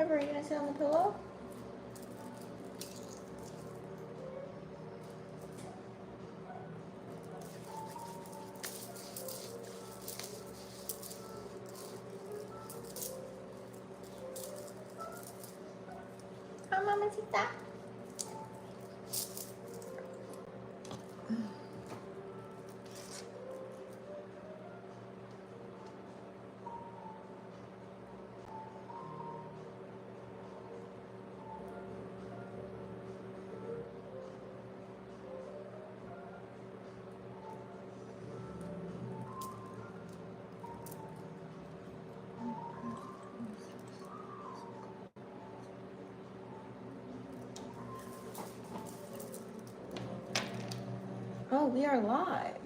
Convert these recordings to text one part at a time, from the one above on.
River, are you gonna sit on the pillow? Hi, Mamacita. Oh, we are live.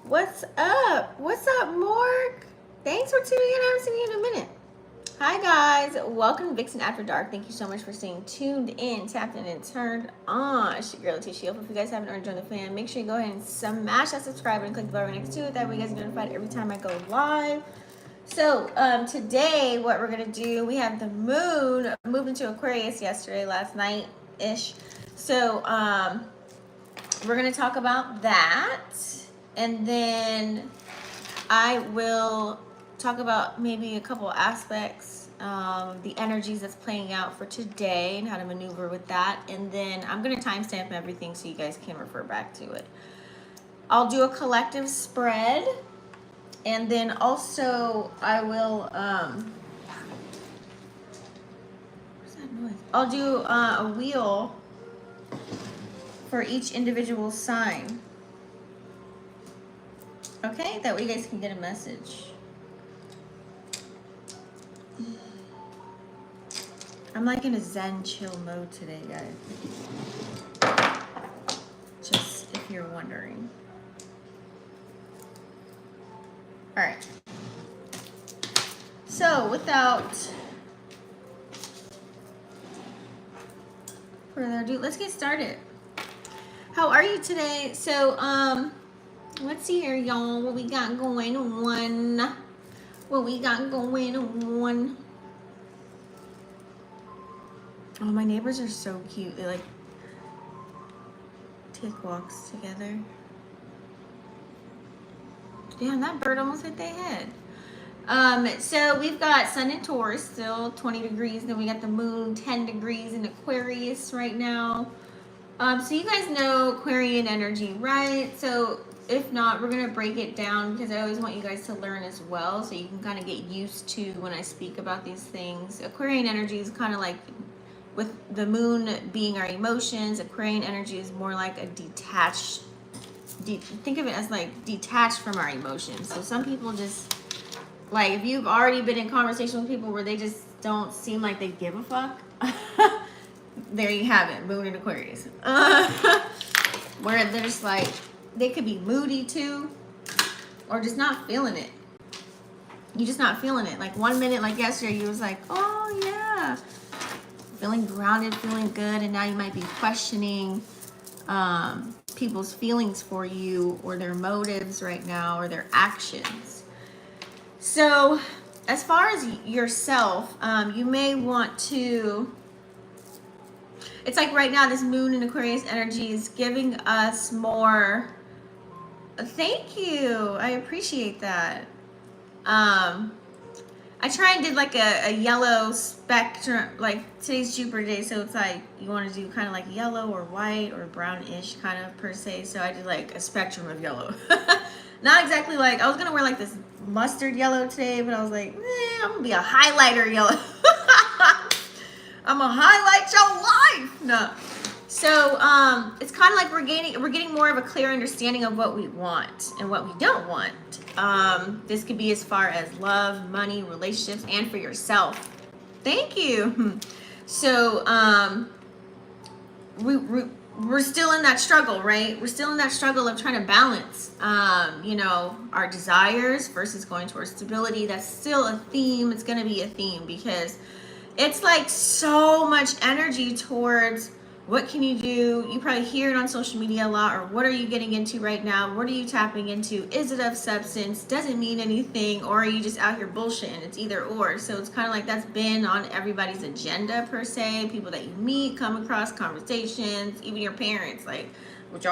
What's up? What's up, Morg? Thanks for tuning in. I haven't seen you in a minute. Hi, guys. Welcome to Vixen After Dark. Thank you so much for staying tuned in, tapped in, and turned on. It's your girl, Letitia. If you guys haven't already joined the fan, make sure you go ahead and smash that subscribe button and click the bell right next to it. That way you guys are notified every time I go live. So today, what we're going to do, we have the moon moved into Aquarius last night-ish. So, we're going to talk about that, and then I will talk about maybe a couple aspects, the energies that's playing out for today and how to maneuver with that, and then I'm going to timestamp everything so you guys can refer back to it. I'll do a collective spread, and then also I will, what's that noise? I'll do a wheel for each individual sign. Okay, that way you guys can get a message. I'm like in a Zen chill mode today, guys. Just if you're wondering. All right. So without further ado, let's get started. How are you today? So, let's see here, y'all. What we got going on? What we got going on? Oh, my neighbors are so cute. They like take walks together. Damn, that bird almost hit their head. So we've got Sun in Taurus still 20 degrees. Then we got the moon 10 degrees in Aquarius right now. So you guys know Aquarian energy, right? So if not, we're going to break it down because I always want you guys to learn as well so you can kind of get used to when I speak about these things. Aquarian energy is kind of like, with the moon being our emotions, Aquarian energy is more like a detached, think of it as like detached from our emotions. So some people just, like if you've already been in conversation with people where they just don't seem like they give a fuck, there you have it, moon in Aquarius. Where they're just like, they could be moody too, or just not feeling it. You're just not feeling it. Like 1 minute, like yesterday, you was like, oh yeah, feeling grounded, feeling good, and now you might be questioning people's feelings for you or their motives right now or their actions. So as far as yourself, you may want to, it's like right now this moon in Aquarius energy is giving us more, thank you, I appreciate that. I try and did like a yellow spectrum, like today's Jupiter day, so it's like you want to do kind of like yellow or white or brownish kind of per se, so I did like a spectrum of yellow. Not exactly like, I was going to wear like this mustard yellow today, but I was like, I'm going to be a highlighter yellow. I'm going to highlight your life. No. So it's kind of like we're getting more of a clear understanding of what we want and what we don't want. This could be as far as love, money, relationships, and for yourself. Thank you. So we're still in that struggle, right? We're still in that struggle of trying to balance, our desires versus going towards stability. That's still a theme. It's going to be a theme because it's like so much energy towards What can you do? You probably hear it on social media a lot, or what are you getting into right now? What are you tapping into? Is it of substance? Doesn't mean anything, or are you just out here bullshitting? It's either or. So it's kind of like that's been on everybody's agenda per se. People that you meet, come across, conversations, even your parents, like, what you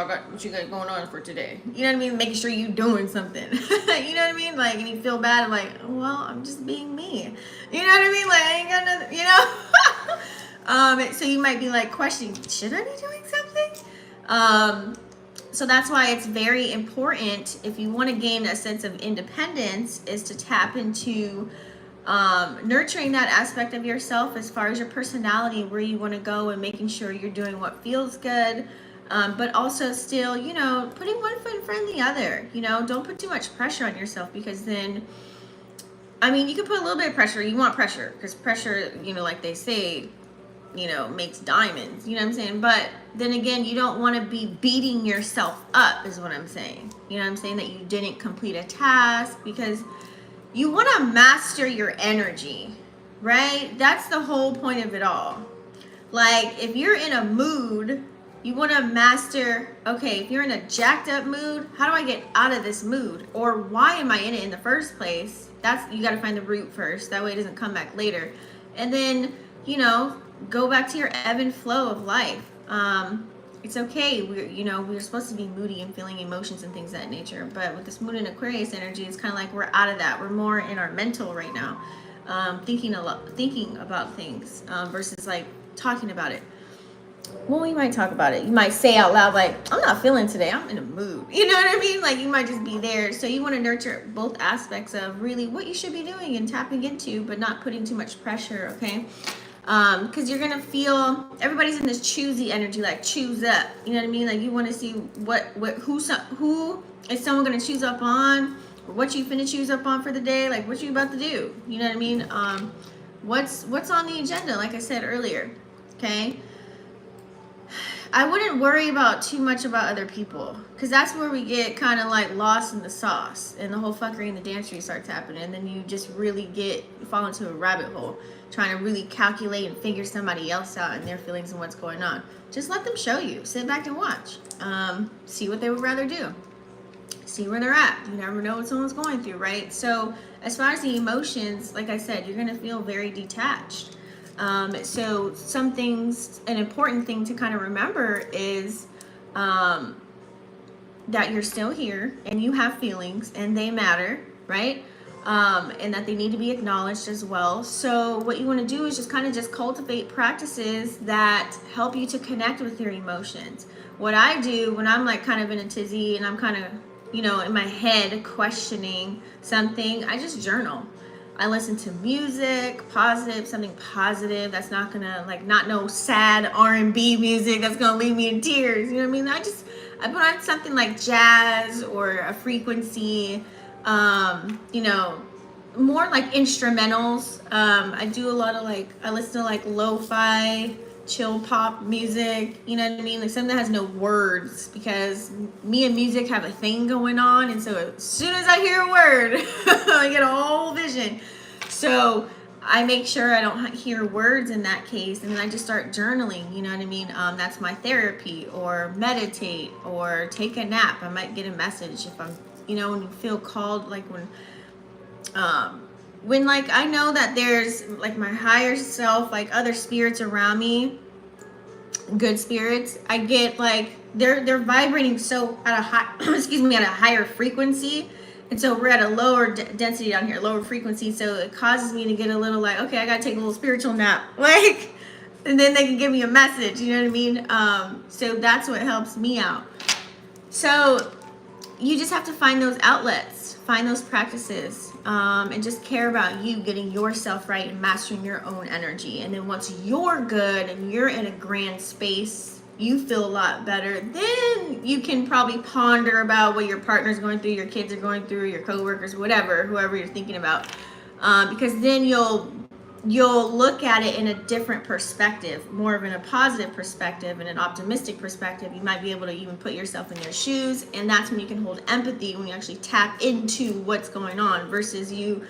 got going on for today? You know what I mean? Making sure you doing something. You know what I mean? Like, and you feel bad, I'm like, well, I'm just being me. You know what I mean? Like, I ain't got nothing, you know? So you might be like questioning, should I be doing something? So that's why it's very important, if you want to gain a sense of independence, is to tap into nurturing that aspect of yourself as far as your personality, where you want to go, and making sure you're doing what feels good. But also still, you know, putting one foot in front of the other. You know, don't put too much pressure on yourself, because then, I mean, you can put a little bit of pressure. You want pressure, because pressure, you know, like they say, you know, makes diamonds. You know what I'm saying? But then again, you don't want to be beating yourself up, is what I'm saying. You know what I'm saying? That you didn't complete a task, because you want to master your energy, right? That's the whole point of it all. Like, if you're in a mood, you want to master, okay, if you're in a jacked up mood, how do I get out of this mood? Or why am I in it in the first place? You got to find the root first. That way it doesn't come back later. And then, you know, go back to your ebb and flow of life. It's okay. We're supposed to be moody and feeling emotions and things of that nature. But with this moon and Aquarius energy, it's kind of like we're out of that. We're more in our mental right now, thinking about things versus like talking about it. Well, you might talk about it. You might say out loud, like, I'm not feeling today. I'm in a mood. You know what I mean? Like, you might just be there. So you want to nurture both aspects of really what you should be doing and tapping into, but not putting too much pressure, okay? Because you're going to feel, everybody's in this choosy energy, like choose up. You know what I mean? Like, you want to see who is someone going to choose up on, or what you finna choose up on for the day. Like, what you about to do? You know what I mean? What's on the agenda, like I said earlier, okay? I wouldn't worry about too much about other people, because that's where we get kind of like lost in the sauce, and the whole fuckery and the dancery starts happening, and then you just really fall into a rabbit hole trying to really calculate and figure somebody else out and their feelings and what's going on. Just let them show you. Sit back and watch. See what they would rather do. See where they're at. You never know what someone's going through, right? So as far as the emotions, like I said, you're going to feel very detached. So some things, an important thing to kind of remember is that you're still here and you have feelings and they matter, right? And that they need to be acknowledged as well. So what you want to do is just kind of just cultivate practices that help you to connect with your emotions. What I do when I'm like kind of in a tizzy and I'm kind of, you know, in my head questioning something, I just journal. I listen to music, something positive that's not gonna, like, not no sad R&B music that's gonna leave me in tears. You know what I mean? I put on something like jazz or a frequency, you know, more like instrumentals. I do a lot of I listen to like lo-fi, chill pop music, you know what I mean? Like something that has no words, because me and music have a thing going on, and so as soon as I hear a word, I get a whole vision. So I make sure I don't hear words in that case, and then I just start journaling, you know what I mean? That's my therapy, or meditate, or take a nap. I might get a message if I'm, you know, when you feel called, like when like I know that there's like my higher self, like other spirits around me, good spirits, I get like they're vibrating so at a high at a higher frequency, and so we're at a lower density down here, lower frequency, so it causes me to get a little like, okay, I gotta take a little spiritual nap, like, and then they can give me a message, you know what I mean? So that's what helps me out. So you just have to find those outlets, find those practices, and just care about you getting yourself right and mastering your own energy. And then once you're good and you're in a grand space, you feel a lot better, then you can probably ponder about what your partner's going through, your kids are going through, your coworkers, whoever you're thinking about, because then you'll look at it in a different perspective, more of a positive perspective and an optimistic perspective. You might be able to even put yourself in their shoes, and that's when you can hold empathy, when you actually tap into what's going on, versus you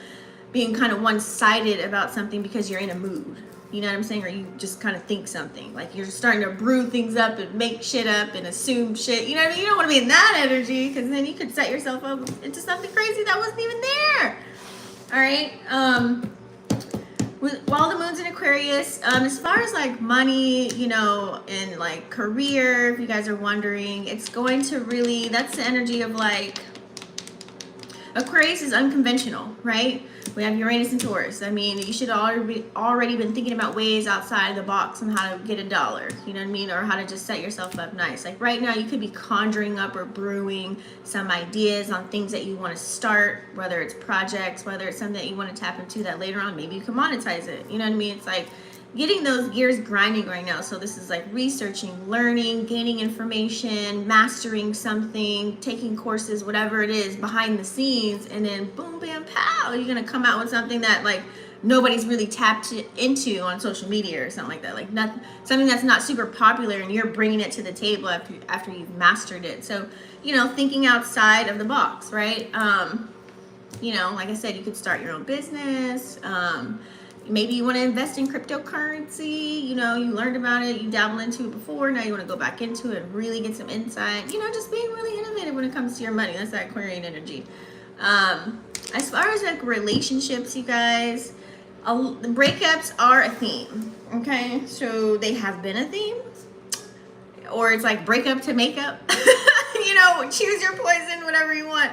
being kind of one-sided about something because you're in a mood. You know what I'm saying? Or you just kind of think something. Like you're starting to brew things up and make shit up and assume shit. You know what I mean? You don't want to be in that energy, because then you could set yourself up into something crazy that wasn't even there. All right. While the moon's in Aquarius, as far as like money, you know, and like career, if you guys are wondering, it's going to really, that's the energy of like, Aquarius is unconventional, right? We have Uranus and Taurus. I mean, you should already been thinking about ways outside of the box on how to get $1, you know what I mean? Or how to just set yourself up nice. Like right now, you could be conjuring up or brewing some ideas on things that you want to start, whether it's projects, whether it's something that you want to tap into that later on, maybe you can monetize it. You know what I mean? It's like getting those gears grinding right now. So this is like researching, learning, gaining information, mastering something, taking courses, whatever it is behind the scenes, and then boom, bam, pow, you're gonna come out with something that like nobody's really tapped into on social media or something like that. Like nothing, something that's not super popular, and you're bringing it to the table after you've mastered it. So, you know, thinking outside of the box, right? You know, like I said, you could start your own business. Maybe you want to invest in cryptocurrency. You know, you learned about it, you dabbled into it before, now you want to go back into it and really get some insight. You know, just being really innovative when it comes to your money. That's that Aquarian energy. As far as like relationships, you guys, the breakups are a theme. Okay, so they have been a theme, or it's like breakup to makeup. You know, choose your poison, whatever you want.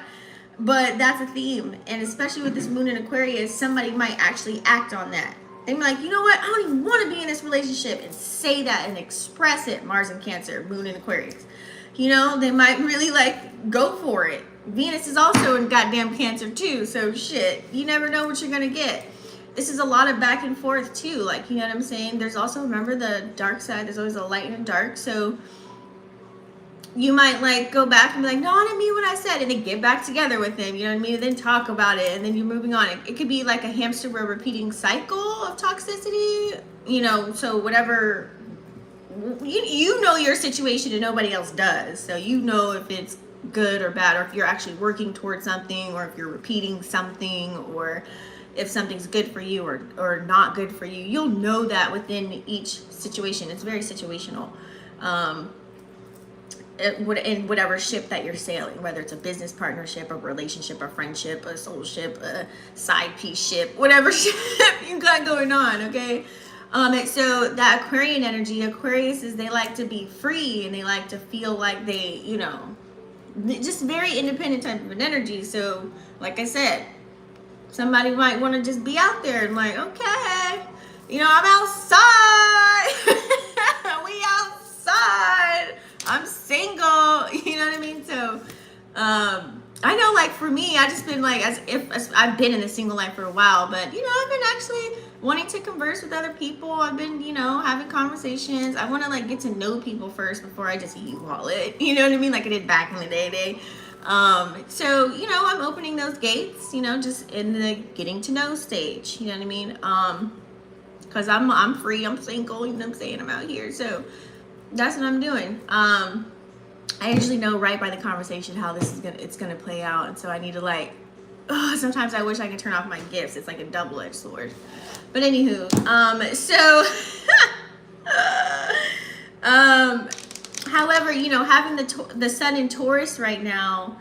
But that's a theme, and especially with this moon in Aquarius, somebody might actually act on that. They be like, you know what, I don't even want to be in this relationship, and say that and express it. Mars in Cancer, moon in Aquarius. You know, they might really like go for it. Venus is also in goddamn Cancer too, so shit, you never know what you're gonna get. This is a lot of back and forth too, like, you know what I'm saying? There's also, remember, the dark side, there's always a light and a dark, so you might like go back and be like, no, I didn't mean what I said, and then get back together with him, you know what I mean, and then talk about it, and then you're moving on. It could be like a hamster wheel repeating cycle of toxicity, you know. So whatever, you know your situation and nobody else does, so you know if it's good or bad, or if you're actually working towards something, or if you're repeating something, or if something's good for you or not good for you. You'll know that within each situation. It's very situational. In whatever ship that you're sailing, whether it's a business partnership, a relationship, a friendship, a soul ship, a side piece ship, whatever ship you got going on, okay? So that Aquarian energy, Aquarius is, they like to be free, and they like to feel like they, you know, just very independent type of an energy. So like I said, somebody might want to just be out there and like, okay, you know, I'm outside. We outside. I'm single, you know what I mean? So, I know, like, for me, I just been like, as I've been in the single life for a while, but, you know, I've been actually wanting to converse with other people. I've been, you know, having conversations. I want to, like, get to know people first before I just U-haul it, you know what I mean? Like I did back in the day. So, you know, I'm opening those gates, you know, just in the getting to know stage, you know what I mean? Because I'm free, I'm single, you know what I'm saying? I'm out here, so that's what I'm doing. I usually know right by the conversation how it's gonna play out, and so I need to like, sometimes I wish I could turn off my gifts. It's like a double-edged sword. But anywho, however, you know, having the sun in Taurus right now,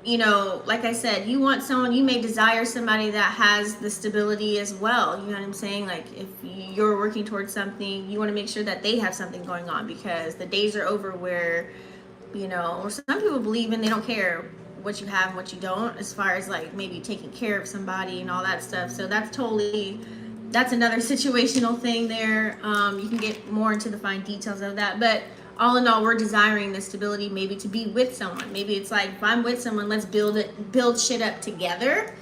you know, like I said, you want someone, you may desire somebody that has the stability as well. You know what I'm saying? Like if you're working towards something, you want to make sure that they have something going on, because the days are over where, you know, or some people believe in, they don't care what you have and what you don't, as far as like maybe taking care of somebody and all that stuff. So that's another situational thing there. You can get more into the fine details of that, but all in all, we're desiring the stability, maybe to be with someone. Maybe it's like, if I'm with someone, let's build shit up together.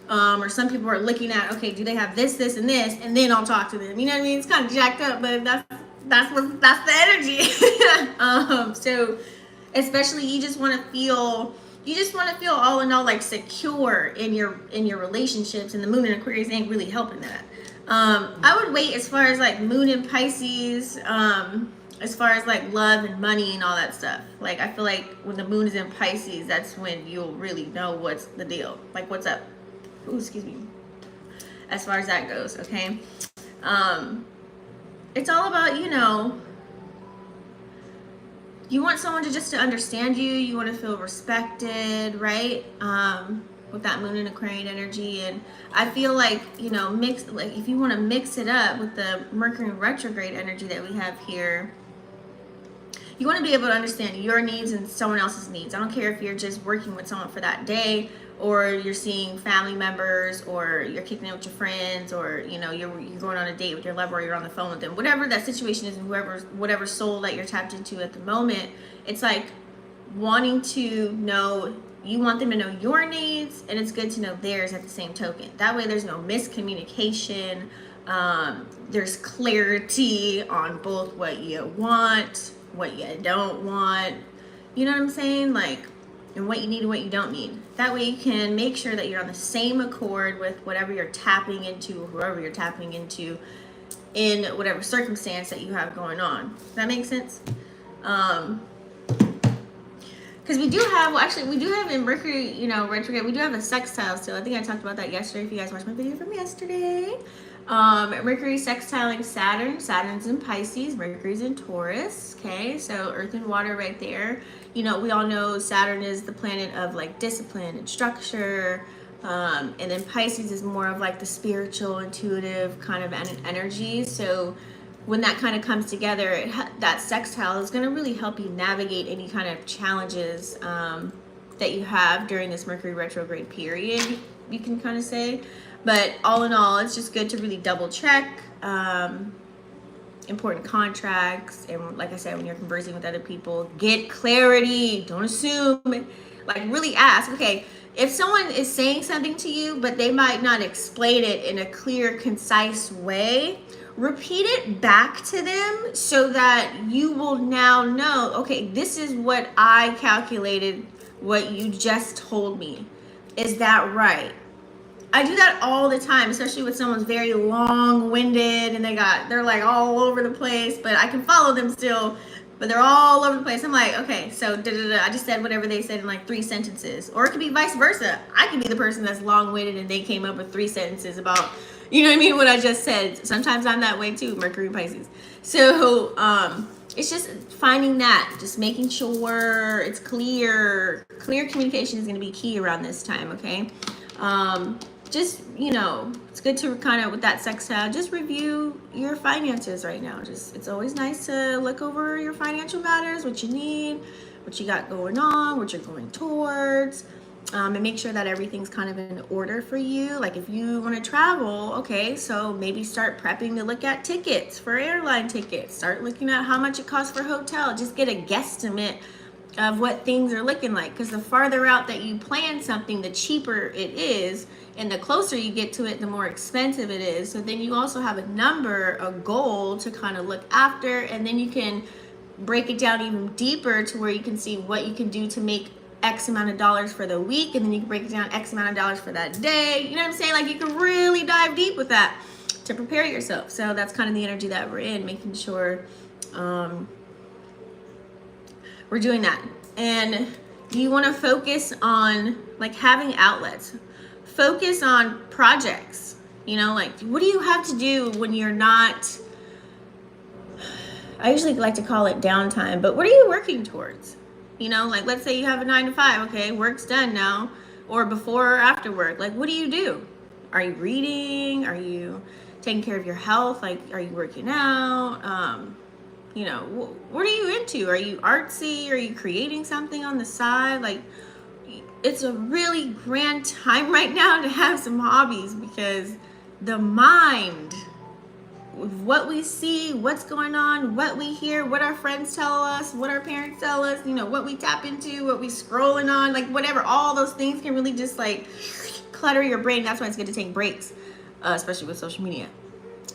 Or some people are looking at, okay, do they have this, and this, and then I'll talk to them. You know what I mean? It's kind of jacked up, but that's the energy. So especially you just want to feel all in all like secure in your relationships, and the moon in Aquarius ain't really helping that. I would wait as far as like moon in Pisces, as far as like love and money and all that stuff. Like I feel like when the moon is in Pisces, that's when you'll really know what's the deal, like what's up. Ooh, excuse me. As far as that goes, okay. it's all about, you know, you want someone to understand you. You want to feel respected, right? With that moon and Aquarian energy. And I feel like, you know, like if you want to mix it up with the Mercury retrograde energy that we have here, you want to be able to understand your needs and someone else's needs. I don't care if you're just working with someone for that day, or you're seeing family members, or you're kicking it with your friends, or, you know, you're going on a date with your lover, or you're on the phone with them. Whatever that situation is, and whatever soul that you're tapped into at the moment, it's like wanting to know, you want them to know your needs, and it's good to know theirs at the same token. That way there's no miscommunication. There's clarity on both what you want, what you don't want, you know what I'm saying? Like, and what you need and what you don't need. That way you can make sure that you're on the same accord with whatever you're tapping into, or whoever you're tapping into, in whatever circumstance that you have going on. Does that make sense? Because we do have, well, actually, we do have in Mercury, you know, retrograde, we do have a sextile still. I think I talked about that yesterday, if you guys watched my video from yesterday. Mercury sextiling Saturn. Saturn's in Pisces, Mercury's in Taurus. Okay, so earth and water right there. You know, we all know Saturn is the planet of like discipline and structure. And then Pisces is more of like the spiritual, intuitive kind of energy. So when that kind of comes together, that sextile is going to really help you navigate any kind of challenges that you have during this Mercury retrograde period, you can kind of say. But all in all, it's just good to really double check important contracts. And like I said, when you're conversing with other people, get clarity. Don't assume. Like, really ask, okay, if someone is saying something to you, but they might not explain it in a clear, concise way, repeat it back to them so that you will now know, okay, this is what I calculated, what you just told me. Is that right? I do that all the time, especially with someone's very long-winded and they're like all over the place, but I can follow them still, but they're all over the place. I'm like, okay, so I just said whatever they said in like 3 sentences. Or it could be vice versa. I could be the person that's long-winded and they came up with 3 sentences about, you know what I mean, what I just said. Sometimes I'm that way too, Mercury Pisces. So it's just finding that, just making sure it's clear. Clear communication is going to be key around this time, okay? Just, you know, it's good to kind of, with that sextile, just review your finances right now. Just, it's always nice to look over your financial matters, what you need, what you got going on, what you're going towards, and make sure that everything's kind of in order for you. Like if you want to travel, okay, so maybe start prepping to look at tickets for airline tickets. Start looking at how much it costs for hotel. Just get a guesstimate of what things are looking like, because the farther out that you plan something, the cheaper it is, and the closer you get to it, the more expensive it is. So then you also have a number, a goal to kind of look after, and then you can break it down even deeper to where you can see what you can do to make X amount of dollars for the week, and then you can break it down X amount of dollars for that day. You know what I'm saying? Like, you can really dive deep with that to prepare yourself. So that's kind of the energy that we're in, making sure we're doing that. And you want to focus on like having outlets. Focus on projects. You know, like, what do you have to do when you're not, I usually like to call it downtime, but what are you working towards? You know, like, let's say you have a 9 to 5, okay, work's done now, or before or after work. Like, what do you do? Are you reading? Are you taking care of your health? Like, are you working out? You know, what are you into? Are you artsy? Are you creating something on the side? Like, it's a really grand time right now to have some hobbies, because the mind, what we see, what's going on, what we hear, what our friends tell us, what our parents tell us, you know, what we tap into, what we scrolling on, like whatever, all those things can really just like clutter your brain. That's why it's good to take breaks, especially with social media,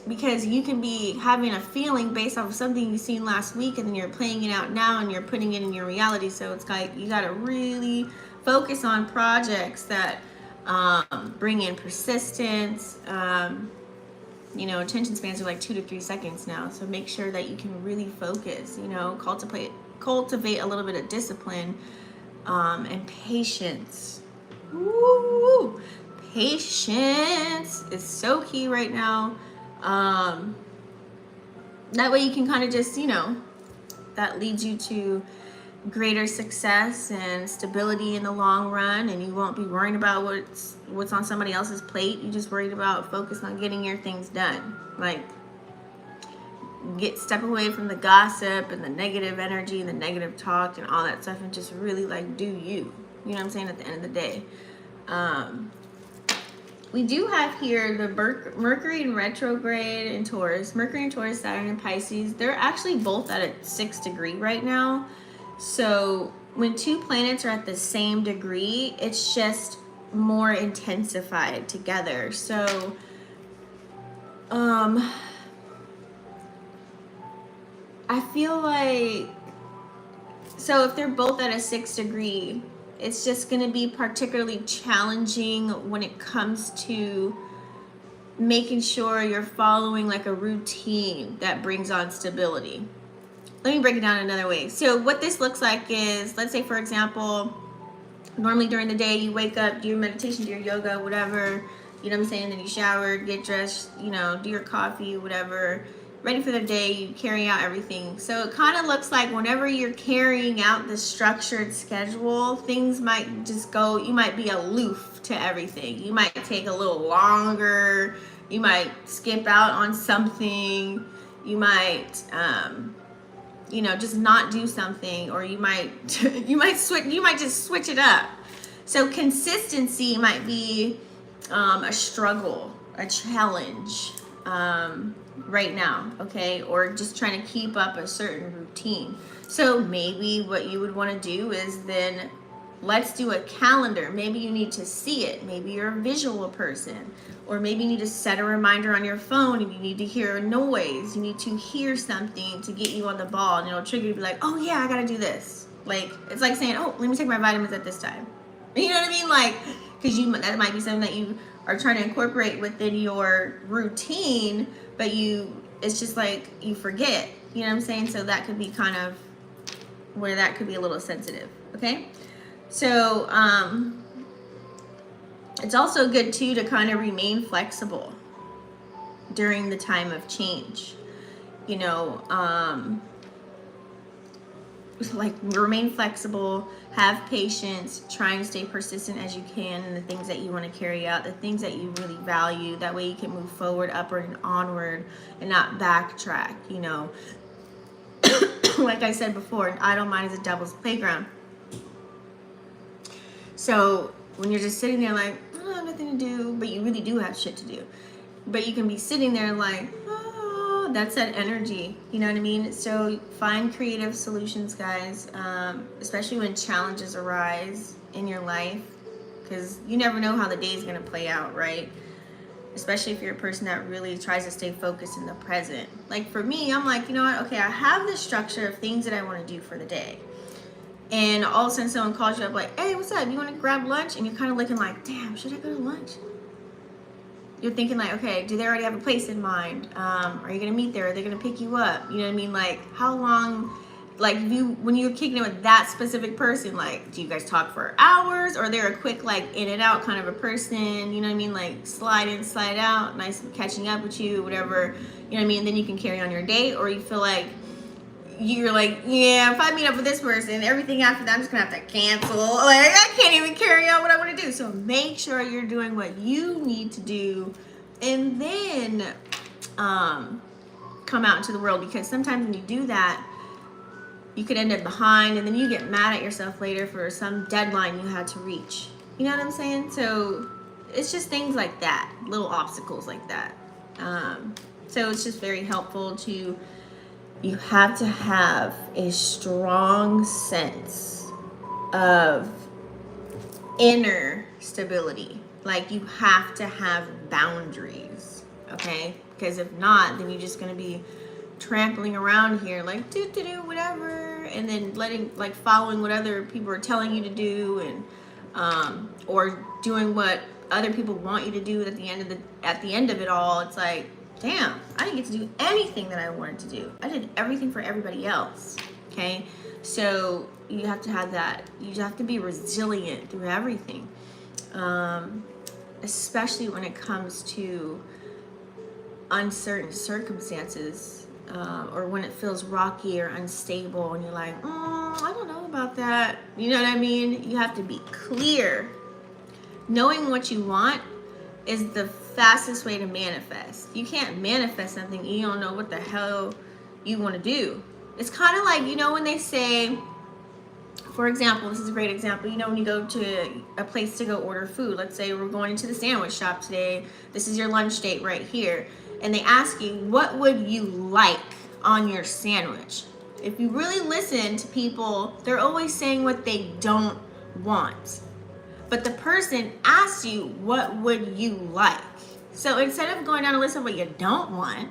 because you can be having a feeling based off of something you've seen last week, and then you're playing it out now and you're putting it in your reality. So it's like you got to really focus on projects that bring in persistence. You know, attention spans are like 2 to 3 seconds now. So make sure that you can really focus, you know, cultivate a little bit of discipline and patience. Woo! Patience is so key right now. That way you can kind of just, you know, that leads you to greater success and stability in the long run, and you won't be worrying about what's on somebody else's plate. You just worried about focusing on getting your things done. Like, step away from the gossip and the negative energy and the negative talk and all that stuff, and just really like do you. You know what I'm saying? At the end of the day, we do have here the Mercury in retrograde in Taurus. Mercury in Taurus, Saturn in Pisces. They're actually both at a 6th degree right now. So when two planets are at the same degree, it's just more intensified together. So I feel like, so if they're both at a 6th degree, it's just going to be particularly challenging when it comes to making sure you're following like a routine that brings on stability. Let me break it down another way. So what this looks like is, let's say for example, normally during the day you wake up, do your meditation, do your yoga, whatever, you know what I'm saying, then you shower, get dressed, you know, do your coffee, whatever, ready for the day, you carry out everything. So it kind of looks like whenever you're carrying out the structured schedule, things might just go, you might be aloof to everything. You might take a little longer, you might skip out on something, you might you know, just not do something, or you might just switch it up. So consistency might be a struggle, a challenge right now, okay? Or just trying to keep up a certain routine. So maybe what you would want to do is then let's do a calendar. Maybe you need to see it. Maybe you're a visual person, or maybe you need to set a reminder on your phone if you need to hear a noise. You need to hear something to get you on the ball, and it'll trigger you to be like, oh yeah, I gotta do this. Like, it's like saying, oh, let me take my vitamins at this time. You know what I mean? Like, because that might be something that you are trying to incorporate within your routine, but it's just like you forget. You know what I'm saying? So that could be kind of where that could be a little sensitive. Okay. So it's also good too to kind of remain flexible during the time of change. You know, like remain flexible, have patience, try and stay persistent as you can in the things that you want to carry out, the things that you really value. That way you can move forward, upward, and onward, and not backtrack. You know, like I said before, an idle mind is a devil's playground. So when you're just sitting there like, oh, I have nothing to do, but you really do have shit to do. But you can be sitting there like, oh, that's that energy. You know what I mean? So find creative solutions, guys, especially when challenges arise in your life, because you never know how the day is going to play out, right? Especially if you're a person that really tries to stay focused in the present. Like for me, I'm like, you know what? Okay, I have this structure of things that I want to do for the day. And all of a sudden someone calls you up like, hey, what's up? You want to grab lunch? And you're kind of looking like, damn, should I go to lunch? You're thinking like, okay, do they already have a place in mind? Are you going to meet there? Are they going to pick you up? You know what I mean? Like, how long, like when you're kicking it with that specific person, like, do you guys talk for hours? Or they're a quick, like, in and out kind of a person? You know what I mean? Like, slide in, slide out, nice and catching up with you, whatever. You know what I mean? And then you can carry on your day. Or you feel like, you're like, yeah, if I meet up with this person, everything after that I'm just gonna have to cancel. Like, I can't even carry out what I want to do. So make sure you're doing what you need to do, and then come out into the world. Because sometimes when you do that, you could end up behind, and then you get mad at yourself later for some deadline you had to reach. You know what I'm saying? So it's just things like that, little obstacles like that. So it's just very helpful to. You have to have a strong sense of inner stability. Like, you have to have boundaries, okay? Because if not, then you're just going to be trampling around here like, do, whatever, and then following what other people are telling you to do, and or doing what other people want you to do. At the end of it all, it's like, damn, I didn't get to do anything that I wanted to do. I did everything for everybody else, okay? So you have to have that. You have to be resilient through everything, especially when it comes to uncertain circumstances or when it feels rocky or unstable and you're like, I don't know about that. You know what I mean? You have to be clear. Knowing what you want is the fastest way to manifest. You can't manifest something you don't know what the hell you want to do. It's kind of like, you know, when they say, for example, this is a great example, you know, when you go to a place to go order food, let's say we're going to the sandwich shop today, this is your lunch date right here, and they ask you, what would you like on your sandwich? If you really listen to people, they're always saying what they don't want. But the person asks you, what would you like? So instead of going down a list of what you don't want,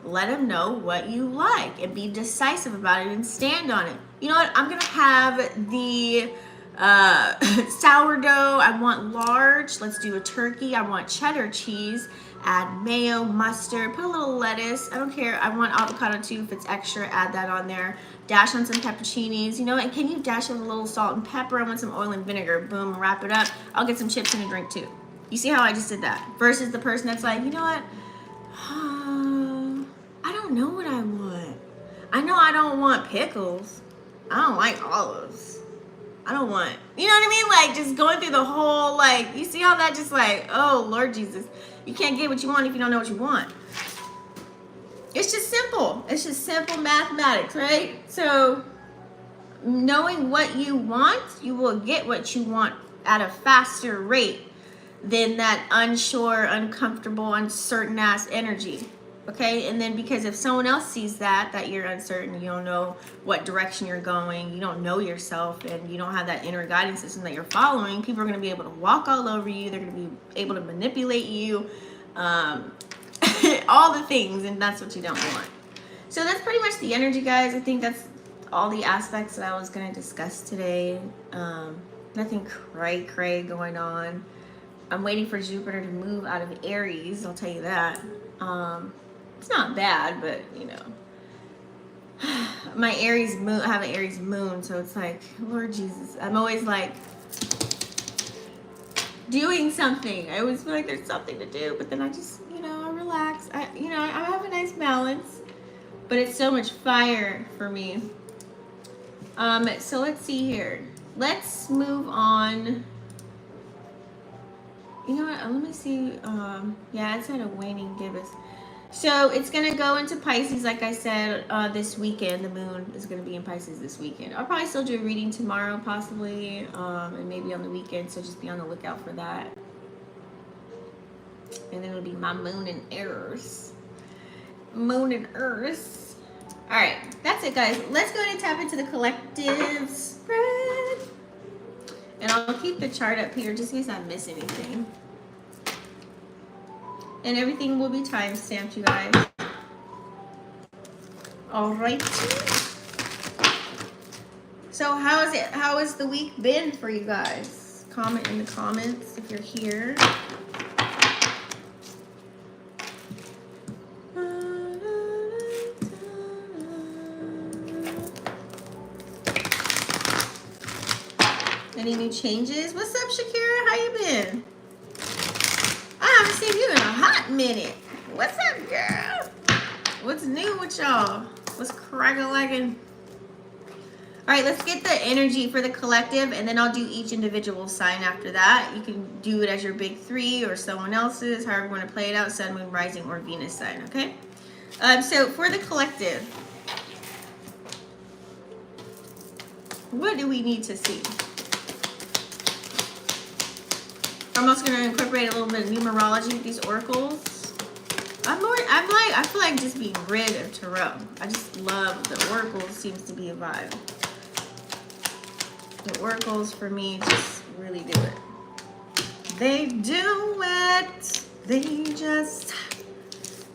let them know what you like and be decisive about it and stand on it. You know what? I'm going to have the sourdough. I want large. Let's do a turkey. I want cheddar cheese. Add mayo, mustard, put a little lettuce. I don't care. I want avocado too. If it's extra, add that on there. Dash on some pepperoncinis, you know, and can you dash in a little salt and pepper? I want some oil and vinegar. Boom, wrap it up. I'll get some chips and a drink too. You see how I just did that? Versus the person that's like, you know what? I don't know what I want. I know I don't want pickles. I don't like olives. I don't want, you know what I mean? Like just going through the whole, like, you see how that just like, oh, Lord Jesus. You can't get what you want if you don't know what you want. It's just simple. It's just simple mathematics, right? So knowing what you want, you will get what you want at a faster rate than that unsure, uncomfortable, uncertain ass energy. Okay, and then because if someone else sees that you're uncertain, you don't know what direction you're going, you don't know yourself, and you don't have that inner guidance system that you're following, people are going to be able to walk all over you, they're going to be able to manipulate you, all the things, and that's what you don't want. So that's pretty much the energy, guys. I think that's all the aspects that I was going to discuss today. Nothing cray going on. I'm waiting for Jupiter to move out of Aries, I'll tell you that. It's not bad, but you know, my Aries moon, I have an Aries moon, so it's like, Lord Jesus, I'm always like doing something. I always feel like there's something to do, but then I just, you know, I relax. I have a nice balance, but it's so much fire for me. So let's see here. Let's move on. You know what? Let me see. Yeah, it's had a waning gibbous. So it's going to go into Pisces, like I said, this weekend. The moon is going to be in Pisces this weekend. I'll probably still do a reading tomorrow, possibly, and maybe on the weekend, so just be on the lookout for that. And then it'll be my moon in Aries. Moon and Earth. All right, that's it, guys. Let's go ahead and tap into the collective spread. And I'll keep the chart up here just in case I miss anything. And everything will be time stamped, you guys. All right. So how is it? How has the week been for you guys? Comment in the comments if you're here. Any new changes? What's up, Shakira? How you been? I haven't seen you in a hot minute. What's up, girl? What's new with y'all? What's cracking? All right, let's get the energy for the collective, and then I'll do each individual sign after that. You can do it as your big three or someone else's, however you want to play it out, Sun, Moon, Rising, or Venus sign, okay? So for the collective, what do we need to see? I'm also going to incorporate a little bit of numerology with these oracles. I feel like just being rid of tarot. I just love the oracles. Seems to be a vibe. The oracles for me just really do it. They do it. They just,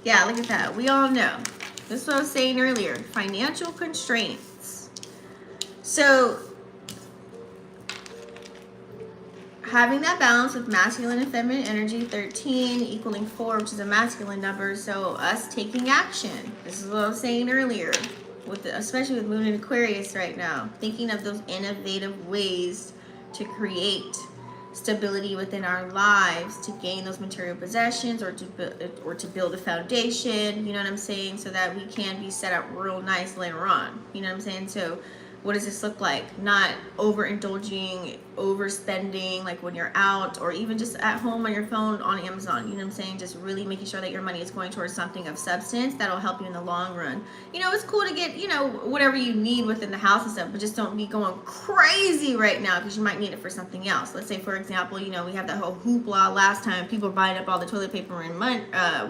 yeah, look at that. We all know. This is what I was saying earlier. Financial constraints. So having that balance with masculine and feminine energy, 13 equaling 4, which is a masculine number. So us taking action. This is what I was saying earlier, especially with Moon in Aquarius right now. Thinking of those innovative ways to create stability within our lives to gain those material possessions, or to build a foundation, you know what I'm saying, so that we can be set up real nice later on, you know what I'm saying. So what does this look like? Not overindulging, overspending, like when you're out or even just at home on your phone on Amazon, you know what I'm saying? Just really making sure that your money is going towards something of substance that'll help you in the long run. You know, it's cool to get, you know, whatever you need within the house and stuff, but just don't be going crazy right now because you might need it for something else. Let's say, for example, you know, we have that whole hoopla last time, people buying up all the toilet paper and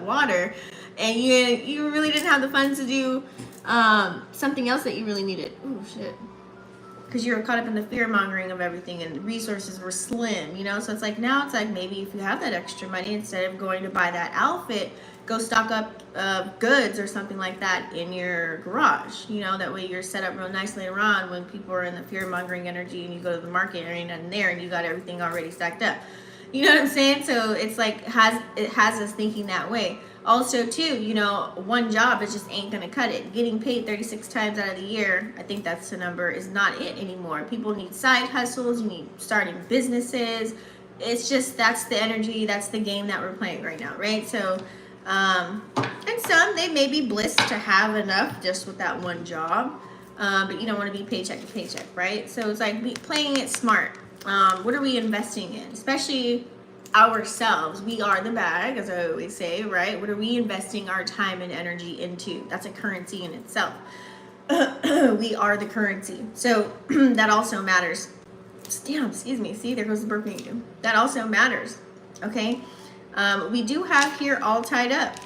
water, and you really didn't have the funds to do something else that you really needed. Oh shit. Because you were caught up in the fear mongering of everything and resources were slim, you know. So it's like, now it's like, maybe if you have that extra money, instead of going to buy that outfit, go stock up goods or something like that in your garage, you know. That way you're set up real nice later on when people are in the fear mongering energy and you go to the market and there ain't nothing there and you got everything already stacked up, you know what I'm saying. So it's like, it has us thinking that way. Also, too, you know, one job, it just ain't going to cut it. Getting paid 36 times out of the year, I think that's the number, is not it anymore. People need side hustles. You need starting businesses. It's just, that's the energy, that's the game that we're playing right now, right? So, and some, they may be blessed to have enough just with that one job, but you don't want to be paycheck to paycheck, right? So it's like playing it smart. What are we investing in? Especially ourselves. We are the bag, as I always say, right? What are we investing our time and energy into? That's a currency in itself. We are the currency. So that also matters. Damn, excuse me. See, there goes the burping again. That also matters. Okay. We do have here all tied up.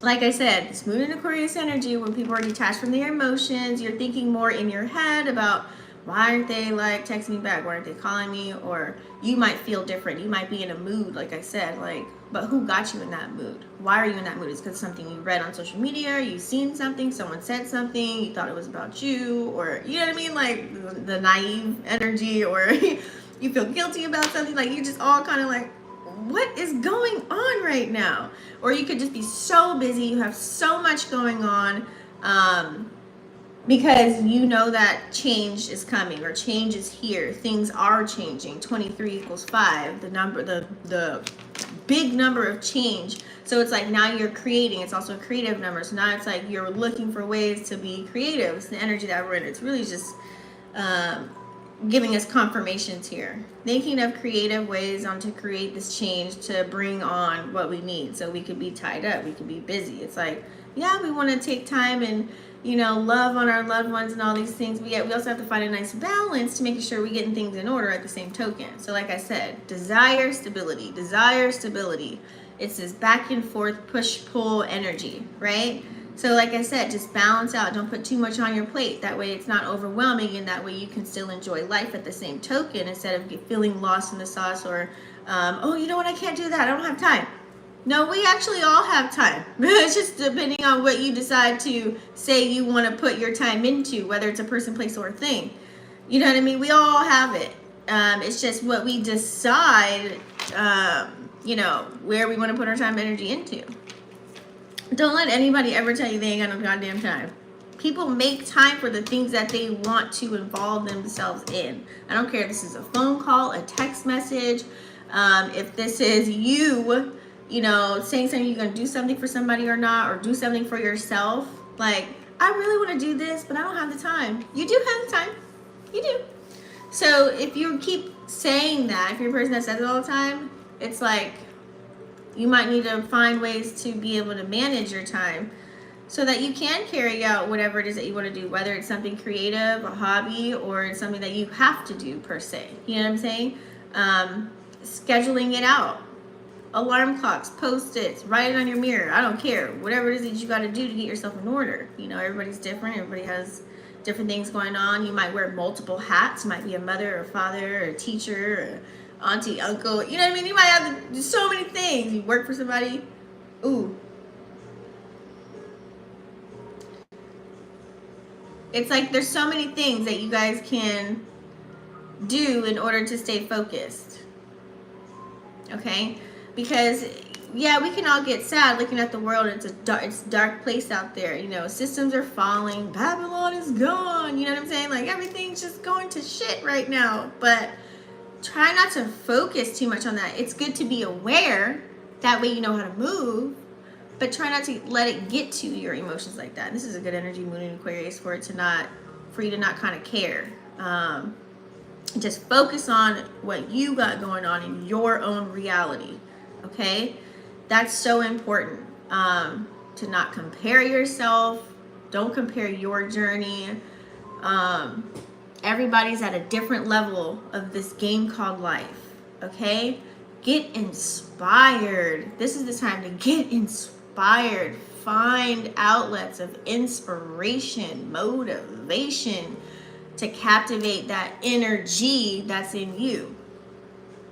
Like I said, this moon and Aquarius energy, when people are detached from their emotions, you're thinking more in your head about, why aren't they like texting me back? Why aren't they calling me? Or you might feel different. You might be in a mood, like I said, like, but who got you in that mood? Why are you in that mood? It's because something you read on social media, you've seen something, someone said something, you thought it was about you, or you know what I mean? Like the naive energy, or you feel guilty about something. Like you're just all kind of like, what is going on right now? Or you could just be so busy, you have so much going on, because you know that change is coming, or change is here. Things are changing. 23 equals 5, the number, the big number of change. So it's like, now you're creating. It's also a creative number. So now it's like you're looking for ways to be creative. It's the energy that we're in. It's really just giving us confirmations here. Thinking of creative ways on to create this change, to bring on what we need. So we could be tied up. We could be busy. It's like, yeah, we want to take time and, you know, love on our loved ones and all these things, but yet we also have to find a nice balance to making sure we're getting things in order at the same token. So like I said, desire stability, desire stability. It's this back and forth push-pull energy, right? So like I said, just balance out. Don't put too much on your plate. That way it's not overwhelming, and that way you can still enjoy life at the same token, instead of feeling lost in the sauce, or, oh, you know what, I can't do that, I don't have time. No, we actually all have time. It's just depending on what you decide to say you want to put your time into, whether it's a person, place, or a thing. You know what I mean? We all have it. It's just what we decide, you know, where we want to put our time and energy into. Don't let anybody ever tell you they ain't got no goddamn time. People make time for the things that they want to involve themselves in. I don't care if this is a phone call, a text message, if this is you know, saying something, you're going to do something for somebody or not, or do something for yourself. Like, I really want to do this, but I don't have the time. You do have the time. You do. So if you keep saying that, if you're a person that says it all the time, it's like you might need to find ways to be able to manage your time so that you can carry out whatever it is that you want to do, whether it's something creative, a hobby, or it's something that you have to do per se. You know what I'm saying? Scheduling it out. Alarm clocks, post-its, write it on your mirror. I don't care. Whatever it is that you got to do to get yourself in order. You know, everybody's different. Everybody has different things going on. You might wear multiple hats. You might be a mother, or a father, or a teacher, or auntie, uncle. You know what I mean? You might have to do so many things. You work for somebody. Ooh. It's like there's so many things that you guys can do in order to stay focused. Okay? Because, yeah, we can all get sad looking at the world. It's a dark place out there. You know, systems are falling. Babylon is gone. You know what I'm saying? Like, everything's just going to shit right now. But try not to focus too much on that. It's good to be aware. That way you know how to move. But try not to let it get to your emotions like that. This is a good energy, Moon in Aquarius, for you to not kind of care. Just focus on what you got going on in your own reality. Okay? That's so important. To not compare yourself. Don't compare your journey. Everybody's at a different level of this game called life. Okay? Get inspired. This is the time to get inspired. Find outlets of inspiration, motivation to captivate that energy that's in you.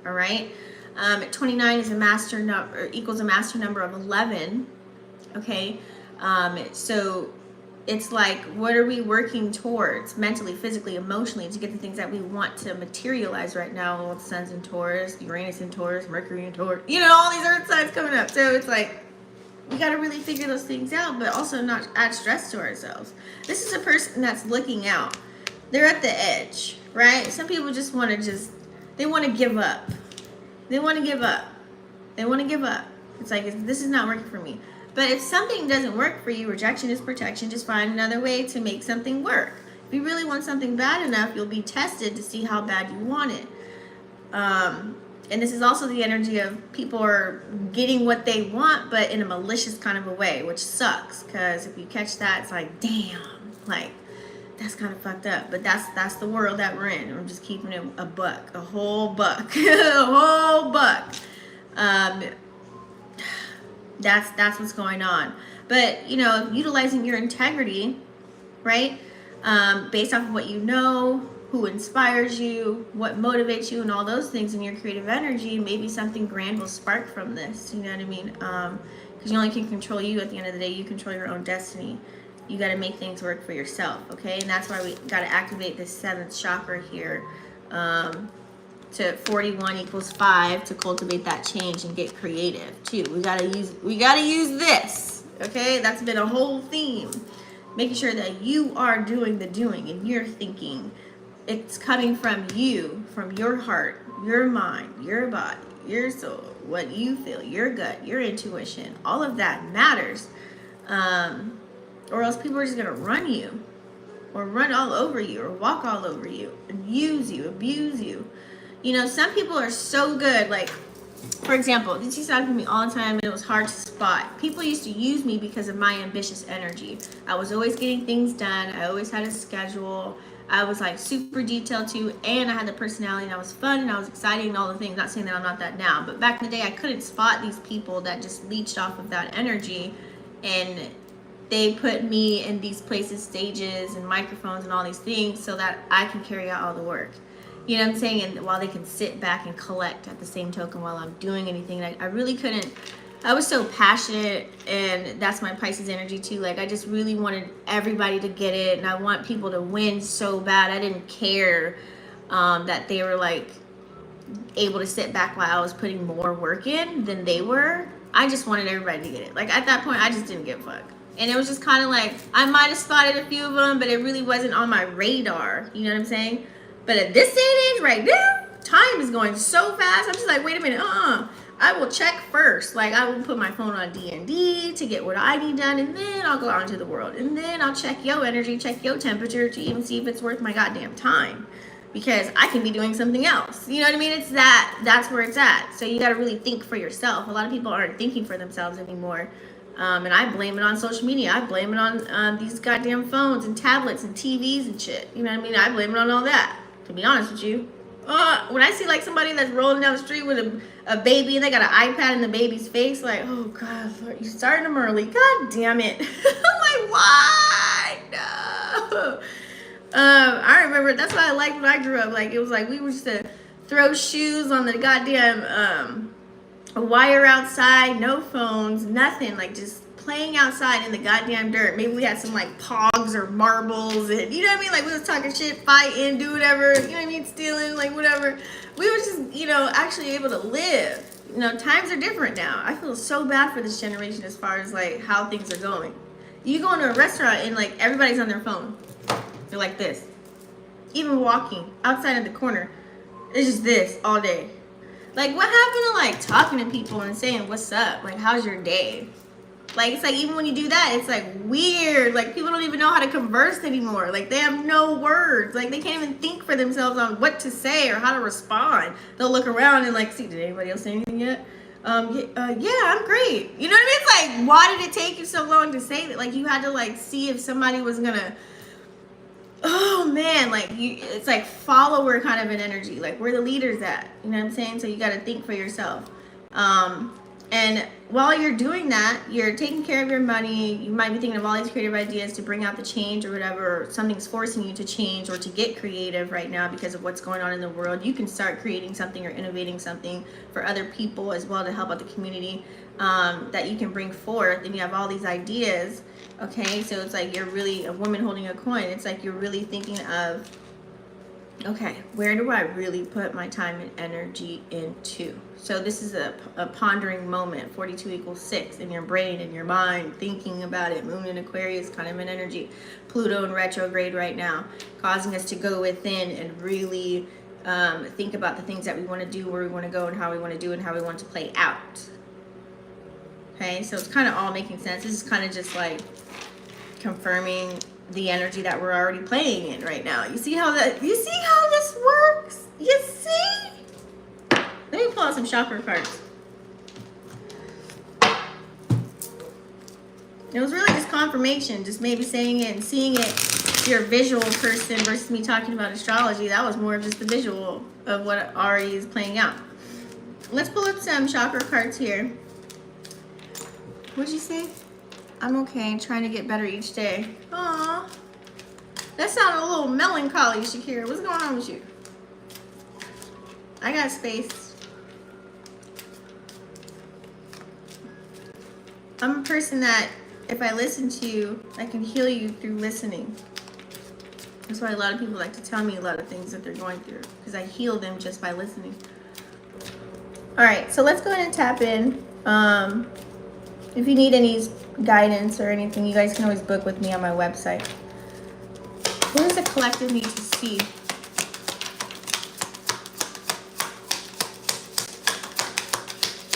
All right? 29 is a master number, equals a master number of 11. Okay? So it's like, what are we working towards mentally, physically, emotionally to get the things that we want to materialize right now? Well, the sun's in Taurus, Uranus in Taurus, Mercury in Taurus, you know, all these earth signs coming up. So it's like, we got to really figure those things out, but also not add stress to ourselves. This is a person that's looking out. They're at the edge, right? Some people just want to they want to give up. They want to give up. They want to give up. It's like, this is not working for me. But if something doesn't work for you, rejection is protection. Just find another way to make something work. If you really want something bad enough, you'll be tested to see how bad you want it. And this is also the energy of people are getting what they want, but in a malicious kind of a way, which sucks. Because if you catch that, it's like, damn, like, that's kind of fucked up. But that's the world that we're in. I'm just keeping it a buck, a whole buck, a whole buck. That's what's going on. But, you know, utilizing your integrity, right? Based off of what you know, who inspires you, what motivates you, and all those things in your creative energy, maybe something grand will spark from this. You know what I mean? Because you only can control you at the end of the day. You control your own destiny. You got to make things work for yourself, okay? And that's why we got to activate this 7th chakra here. To 41 equals 5 to cultivate that change and get creative too. We gotta use this. Okay, that's been a whole theme. Making sure that you are doing the doing and you're thinking. It's coming from you, from your heart, your mind, your body, your soul, what you feel, your gut, your intuition. All of that matters. Or else people are just gonna run you, or run all over you, or walk all over you, and use you, abuse you. You know, some people are so good, like, for example, this used to happen to me all the time, and it was hard to spot. People used to use me because of my ambitious energy. I was always getting things done. I always had a schedule. I was, like, super detailed, too, and I had the personality, and I was fun, and I was exciting, and all the things. Not saying that I'm not that now, but back in the day, I couldn't spot these people that just leached off of that energy, and they put me in these places, stages, and microphones, and all these things so that I can carry out all the work. You know what I'm saying? And while they can sit back and collect at the same token while I'm doing anything. And I really couldn't. I was so passionate, and that's my Pisces energy too. Like, I just really wanted everybody to get it, and I want people to win so bad. I didn't care that they were, like, able to sit back while I was putting more work in than they were. I just wanted everybody to get it. Like, at that point, I just didn't give a fuck. And it was just kind of like, I might have spotted a few of them, but it really wasn't on my radar. You know what I'm saying? But at this day and age right now, time is going so fast. I'm just like, wait a minute, I will check first. Like, I will put my phone on D&D to get what I need done, and then I'll go out into the world. And then I'll check your energy, check your temperature to even see if it's worth my goddamn time. Because I can be doing something else. You know what I mean? It's that's where it's at. So you got to really think for yourself. A lot of people aren't thinking for themselves anymore. And I blame it on social media. I blame it on these goddamn phones and tablets and TVs and shit. You know what I mean? I blame it on all that, to be honest with you. When I see like somebody that's rolling down the street with a baby and they got an iPad in the baby's face, like, oh God, Lord, you're starting them early. God damn it. I'm like, why? No. I remember, that's what I liked when I grew up. Like, it was like we used to throw shoes on the goddamn wire outside, no phones, nothing, like just playing outside in the goddamn dirt. Maybe we had some like pogs or marbles, and you know what I mean, like we was talking shit, fighting, do whatever, you know what I mean, stealing, like whatever. We were just, you know, actually able to live. You know, times are different now. I feel so bad for this generation as far as like how things are going. You go into a restaurant and like everybody's on their phone. They're like this. Even walking outside of the corner, It's just this all day. Like, what happened to like talking to people and saying what's up? Like, how's your day? Like, it's like even when you do that, it's like weird. Like, people don't even know how to converse anymore. Like, they have no words. Like, they can't even think for themselves on what to say or how to respond. They'll look around and like, see, did anybody else say anything yet? Yeah, I'm great. You know what I mean? It's like, why did it take you so long to say that? Like, you had to like see if somebody was gonna. Oh man, like it's like follower kind of an energy. Like, where the leaders at? You know what I'm saying? So you got to think for yourself. And while you're doing that, you're taking care of your money. You might be thinking of all these creative ideas to bring out the change or whatever. Or something's forcing you to change or to get creative right now because of what's going on in the world. You can start creating something or innovating something for other people as well to help out the community, that you can bring forth. And you have all these ideas. Okay, so it's like you're really a woman holding a coin. It's like you're really thinking of, okay, where do I really put my time and energy into? So this is a pondering moment. 42 equals 6 in your brain, in your mind, thinking about it. Moon in Aquarius, kind of an energy. Pluto in retrograde right now, causing us to go within and really think about the things that we want to do, where we want to go, and how we want to do it, and how we want to play out. Okay, so it's kind of all making sense. This is kind of just like confirming the energy that we're already playing in right now. You see how this works? You see? Let me pull out some chakra cards. It was really just confirmation, just maybe saying it and seeing it. You're a visual person versus me talking about astrology. That was more of just the visual of what already is playing out. Let's pull up some chakra cards here. What'd you say? I'm okay, trying to get better each day. Aww. That sounded a little melancholy, Shakira. What's going on with you? I got space. I'm a person that, if I listen to you, I can heal you through listening. That's why a lot of people like to tell me a lot of things that they're going through, because I heal them just by listening. All right, so let's go ahead and tap in. If you need any guidance or anything, you guys can always book with me on my website. What does the collective need to see?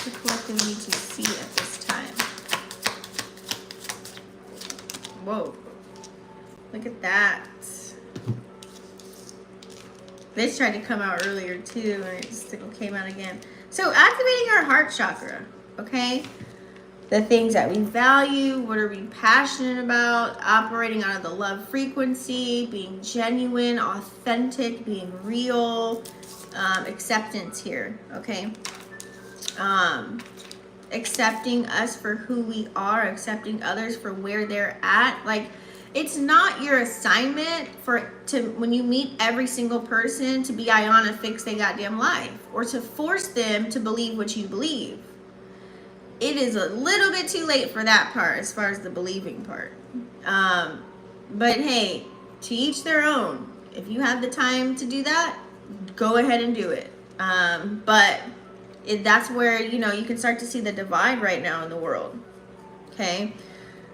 The collective need to see at this time. Whoa. Look at that. This tried to come out earlier too, and it just came out again. So activating our heart chakra, okay? The things that we value, what are we passionate about, operating out of the love frequency, being genuine, authentic, being real, acceptance here, okay? Accepting us for who we are, accepting others for where they're at. Like, it's not your assignment when you meet every single person to be Ayana fix their goddamn life or to force them to believe what you believe. It is a little bit too late for that part as far as the believing part. But hey, to each their own. If you have the time to do that, go ahead and do it. But that's where, you can start to see the divide right now in the world. Okay?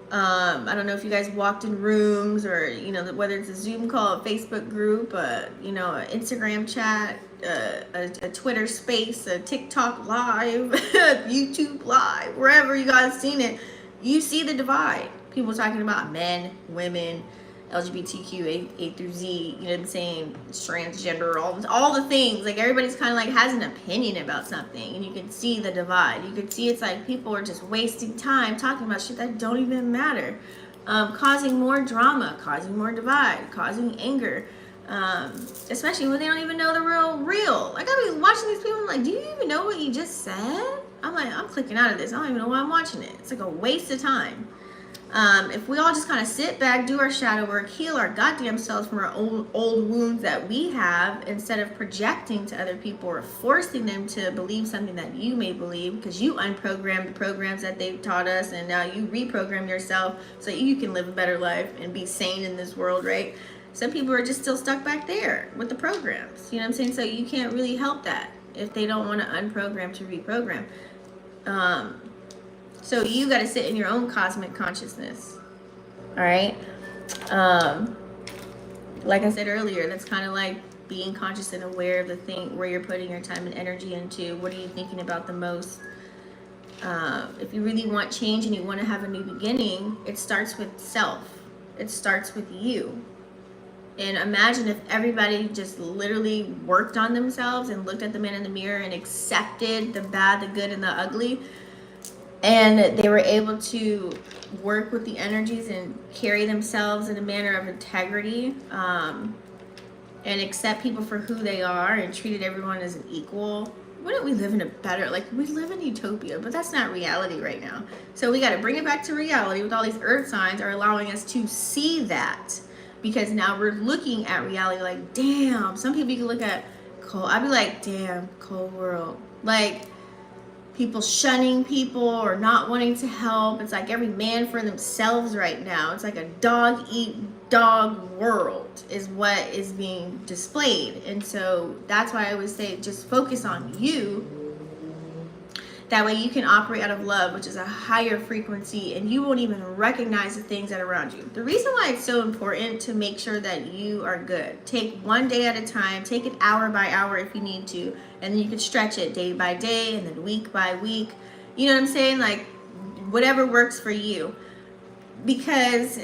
I don't know if you guys walked in rooms or, whether it's a Zoom call, a Facebook group, an Instagram chat, a Twitter space, a TikTok live, YouTube live, wherever you guys seen it, you see the divide. People talking about men, women, LGBTQ, A through Z, you know what I'm saying, transgender, all the things. Like, everybody's kind of like has an opinion about something, and you can see the divide. You can see it's like people are just wasting time talking about shit that don't even matter, causing more drama, causing more divide, causing anger, especially when they don't even know the real. Like, I be watching these people, I'm like, do you even know what you just said? I'm like, I'm clicking out of this. I don't even know why I'm watching it. It's like a waste of time. If we all just kind of sit back, do our shadow work, heal our goddamn selves from our old wounds that we have, instead of projecting to other people or forcing them to believe something that you may believe because you unprogrammed the programs that they've taught us, and now you reprogram yourself so you can live a better life and be sane in this world, right? Some people are just still stuck back there with the programs, you know what I'm saying? So you can't really help that if they don't want to unprogram to reprogram. So you got to sit in your own cosmic consciousness. All right. Like I said earlier, that's kind of like being conscious and aware of the thing where you're putting your time and energy into. What are you thinking about the most? If you really want change and you want to have a new beginning, it starts with self. It starts with you. And imagine if everybody just literally worked on themselves and looked at the man in the mirror and accepted the bad, the good, and the ugly. And they were able to work with the energies and carry themselves in a manner of integrity, and accept people for who they are and treated everyone as an equal. Wouldn't we live in a better, like, we live in utopia, but that's not reality right now. So we got to bring it back to reality with all these earth signs are allowing us to see that. Because now we're looking at reality like, damn, some people you can look at cold. I'd be like, damn, cold world. Like, people shunning people or not wanting to help. It's like every man for themselves right now. It's like a dog eat dog world is what is being displayed. And so that's why I always say just focus on you. That way you can operate out of love, which is a higher frequency, and you won't even recognize the things that are around you. The reason why it's so important to make sure that you are good. Take one day at a time. Take it hour by hour if you need to. And then you can stretch it day by day and then week by week. You know what I'm saying? Like, whatever works for you. Because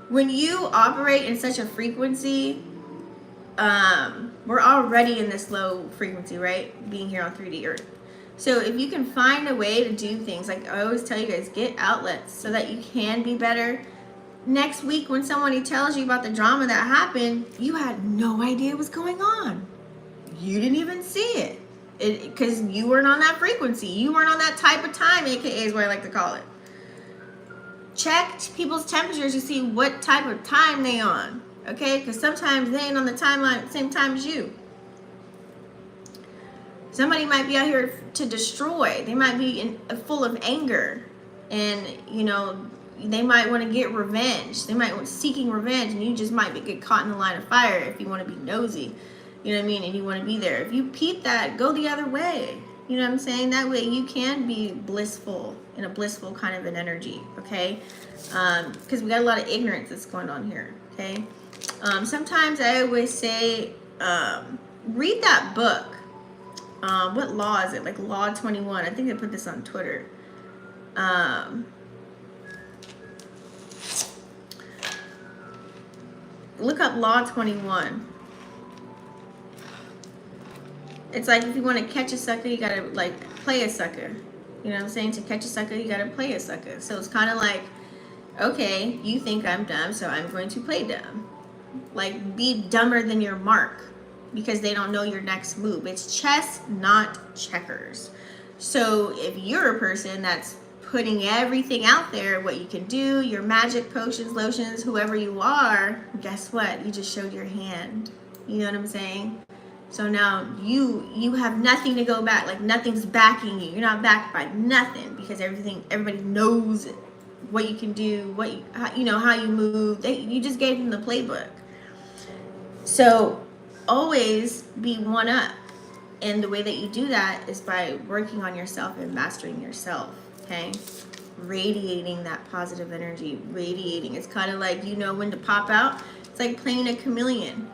when you operate in such a frequency, we're already in this low frequency, right? Being here on 3D Earth. So if you can find a way to do things, like I always tell you guys, get outlets so that you can be better. Next week when somebody tells you about the drama that happened, you had no idea what's going on. You didn't even see it. Because you weren't on that frequency. You weren't on that type of time, aka is what I like to call it. Check people's temperatures to see what type of time they on. Okay? Because sometimes they ain't on the timeline at the same time as you. Somebody might be out here to destroy. They might be full of anger. And, you know, they might want to get revenge. They might want seeking revenge. And you just might get caught in the line of fire if you want to be nosy. You know what I mean? And you want to be there. If you peep that, go the other way. You know what I'm saying? That way you can be blissful, in a blissful kind of an energy. Okay? Because we got a lot of ignorance that's going on here. Okay? Sometimes I always say, read that book. What law is it? Like Law 21. I think I put this on Twitter. Look up Law 21. It's like if you want to catch a sucker, you gotta like play a sucker. You know what I'm saying? To catch a sucker, you gotta play a sucker. So it's kind of like, okay, you think I'm dumb, so I'm going to play dumb. Like, be dumber than your mark. Because they don't know your next move. It's chess, not checkers. So if you're a person that's putting everything out there, what you can do, your magic, potions, lotions, whoever you are, guess what? You just showed your hand. You know what I'm saying? So now you have nothing to go back. Like, nothing's backing you. You're not backed by nothing because everybody knows what you can do, how you move. You just gave them the playbook. So always be one up, and the way that you do that is by working on yourself and mastering yourself. Okay, radiating that positive energy. Radiating. It's kind of like, you know when to pop out. It's like playing a chameleon.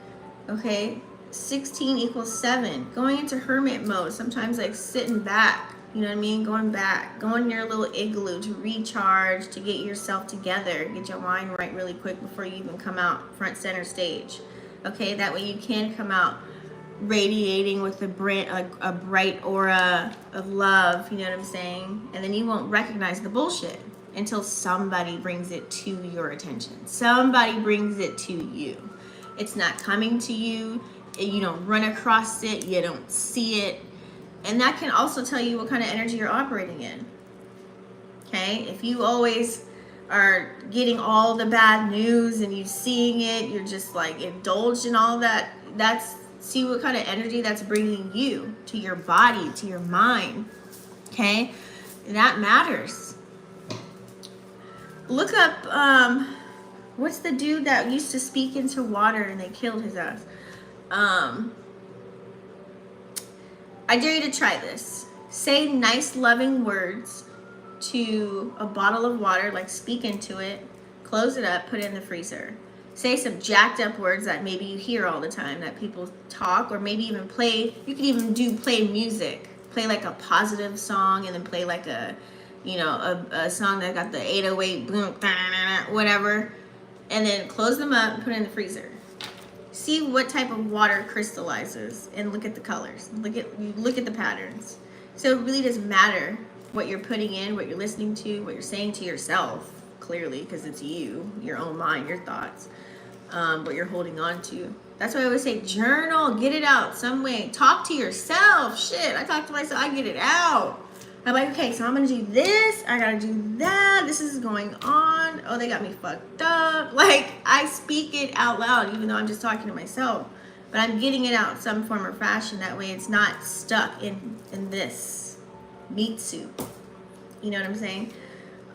Okay, 16 equals 7. Going into hermit mode. Sometimes like sitting back. You know what I mean? Going back. Going in your little igloo to recharge, to get yourself together, get your mind right really quick before you even come out front center stage. Okay, that way you can come out radiating with a bright aura of love, you know what I'm saying? And then you won't recognize the bullshit until somebody brings it to your attention. Somebody brings it to you. It's not coming to you. You don't run across it. You don't see it. And that can also tell you what kind of energy you're operating in. Okay, if you always are getting all the bad news and you seeing it, you're just like indulged in all that, see what kind of energy that's bringing you to your body, to your mind. Okay, that matters. Look up what's the dude that used to speak into water and they killed his ass? I dare you to try this. Say nice loving words to a bottle of water, like speak into it, close it up, put it in the freezer. say some jacked up words that maybe you hear all the time that people talk, or maybe even play. You could even play music, play like a positive song, and then play like a, you know, a song that got the 808 boom, whatever, and then close them up and put it in the freezer. See what type of water crystallizes, and look at the colors. Look at the patterns. So it really doesn't matter what you're putting in, what you're listening to, what you're saying to yourself, clearly, because it's you, your own mind, your thoughts, what you're holding on to. That's why I always say journal, get it out some way. Talk to yourself. Shit, I talk to myself, I get it out. I'm like, okay, so I'm gonna do this, I gotta do that, this is going on. Oh, they got me fucked up. Like, I speak it out loud, even though I'm just talking to myself. But I'm getting it out in some form or fashion. That way it's not stuck in this meat soup. You know what I'm saying?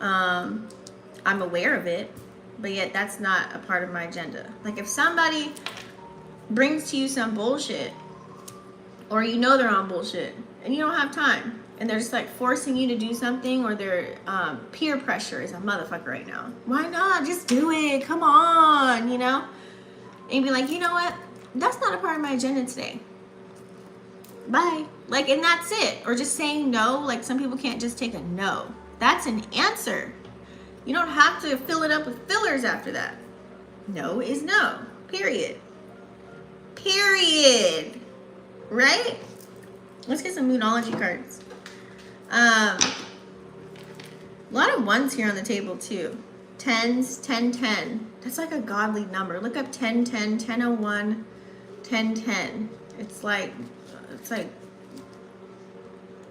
I'm aware of it, but yet that's not a part of my agenda. Like, if somebody brings to you some bullshit, or you know they're on bullshit, and you don't have time, and they're just like forcing you to do something, or their peer pressure is a motherfucker right now. Why not? Just do it. Come on, you know? And you'd be like, you know what? That's not a part of my agenda today. Bye. Like, and that's it. Or just saying no. Like, some people can't just take a no. That's an answer. You don't have to fill it up with fillers after that. No is no. Period. Period. Right? Let's get some moonology cards. A lot of ones here on the table too. 10s, 10, 10. That's like a godly number. Look up 10, 10, 1001, 10, 10. It's like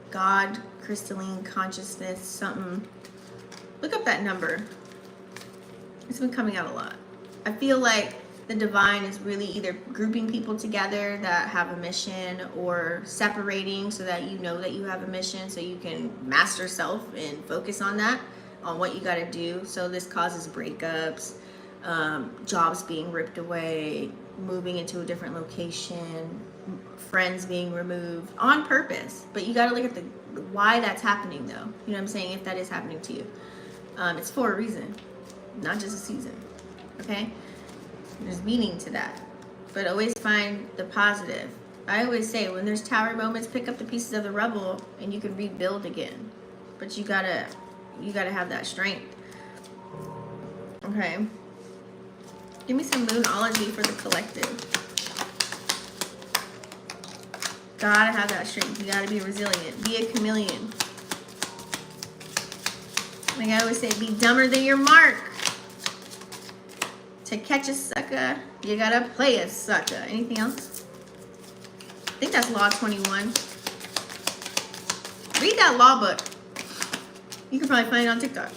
God, crystalline consciousness, something. Look up that number. It's been coming out a lot. I feel like the divine is really either grouping people together that have a mission, or separating so that you know that you have a mission, so you can master self and focus on that, on what you got to do. So this causes breakups, jobs being ripped away, moving into a different location, friends being removed on purpose. But you got to look at the why that's happening, though. You know what I'm saying? If that is happening to you, it's for a reason, not just a season. Okay? There's meaning to that. But always find the positive. I always say, when there's tower moments, pick up the pieces of the rubble and you can rebuild again. But you gotta have that strength. Okay. Give me some moonology for the collective. Gotta have that strength. You gotta be resilient. Be a chameleon. Like I always say, be dumber than your mark. To catch a sucker, you gotta play a sucker. Anything else? I think that's Law 21. Read that law book. You can probably find it on TikTok.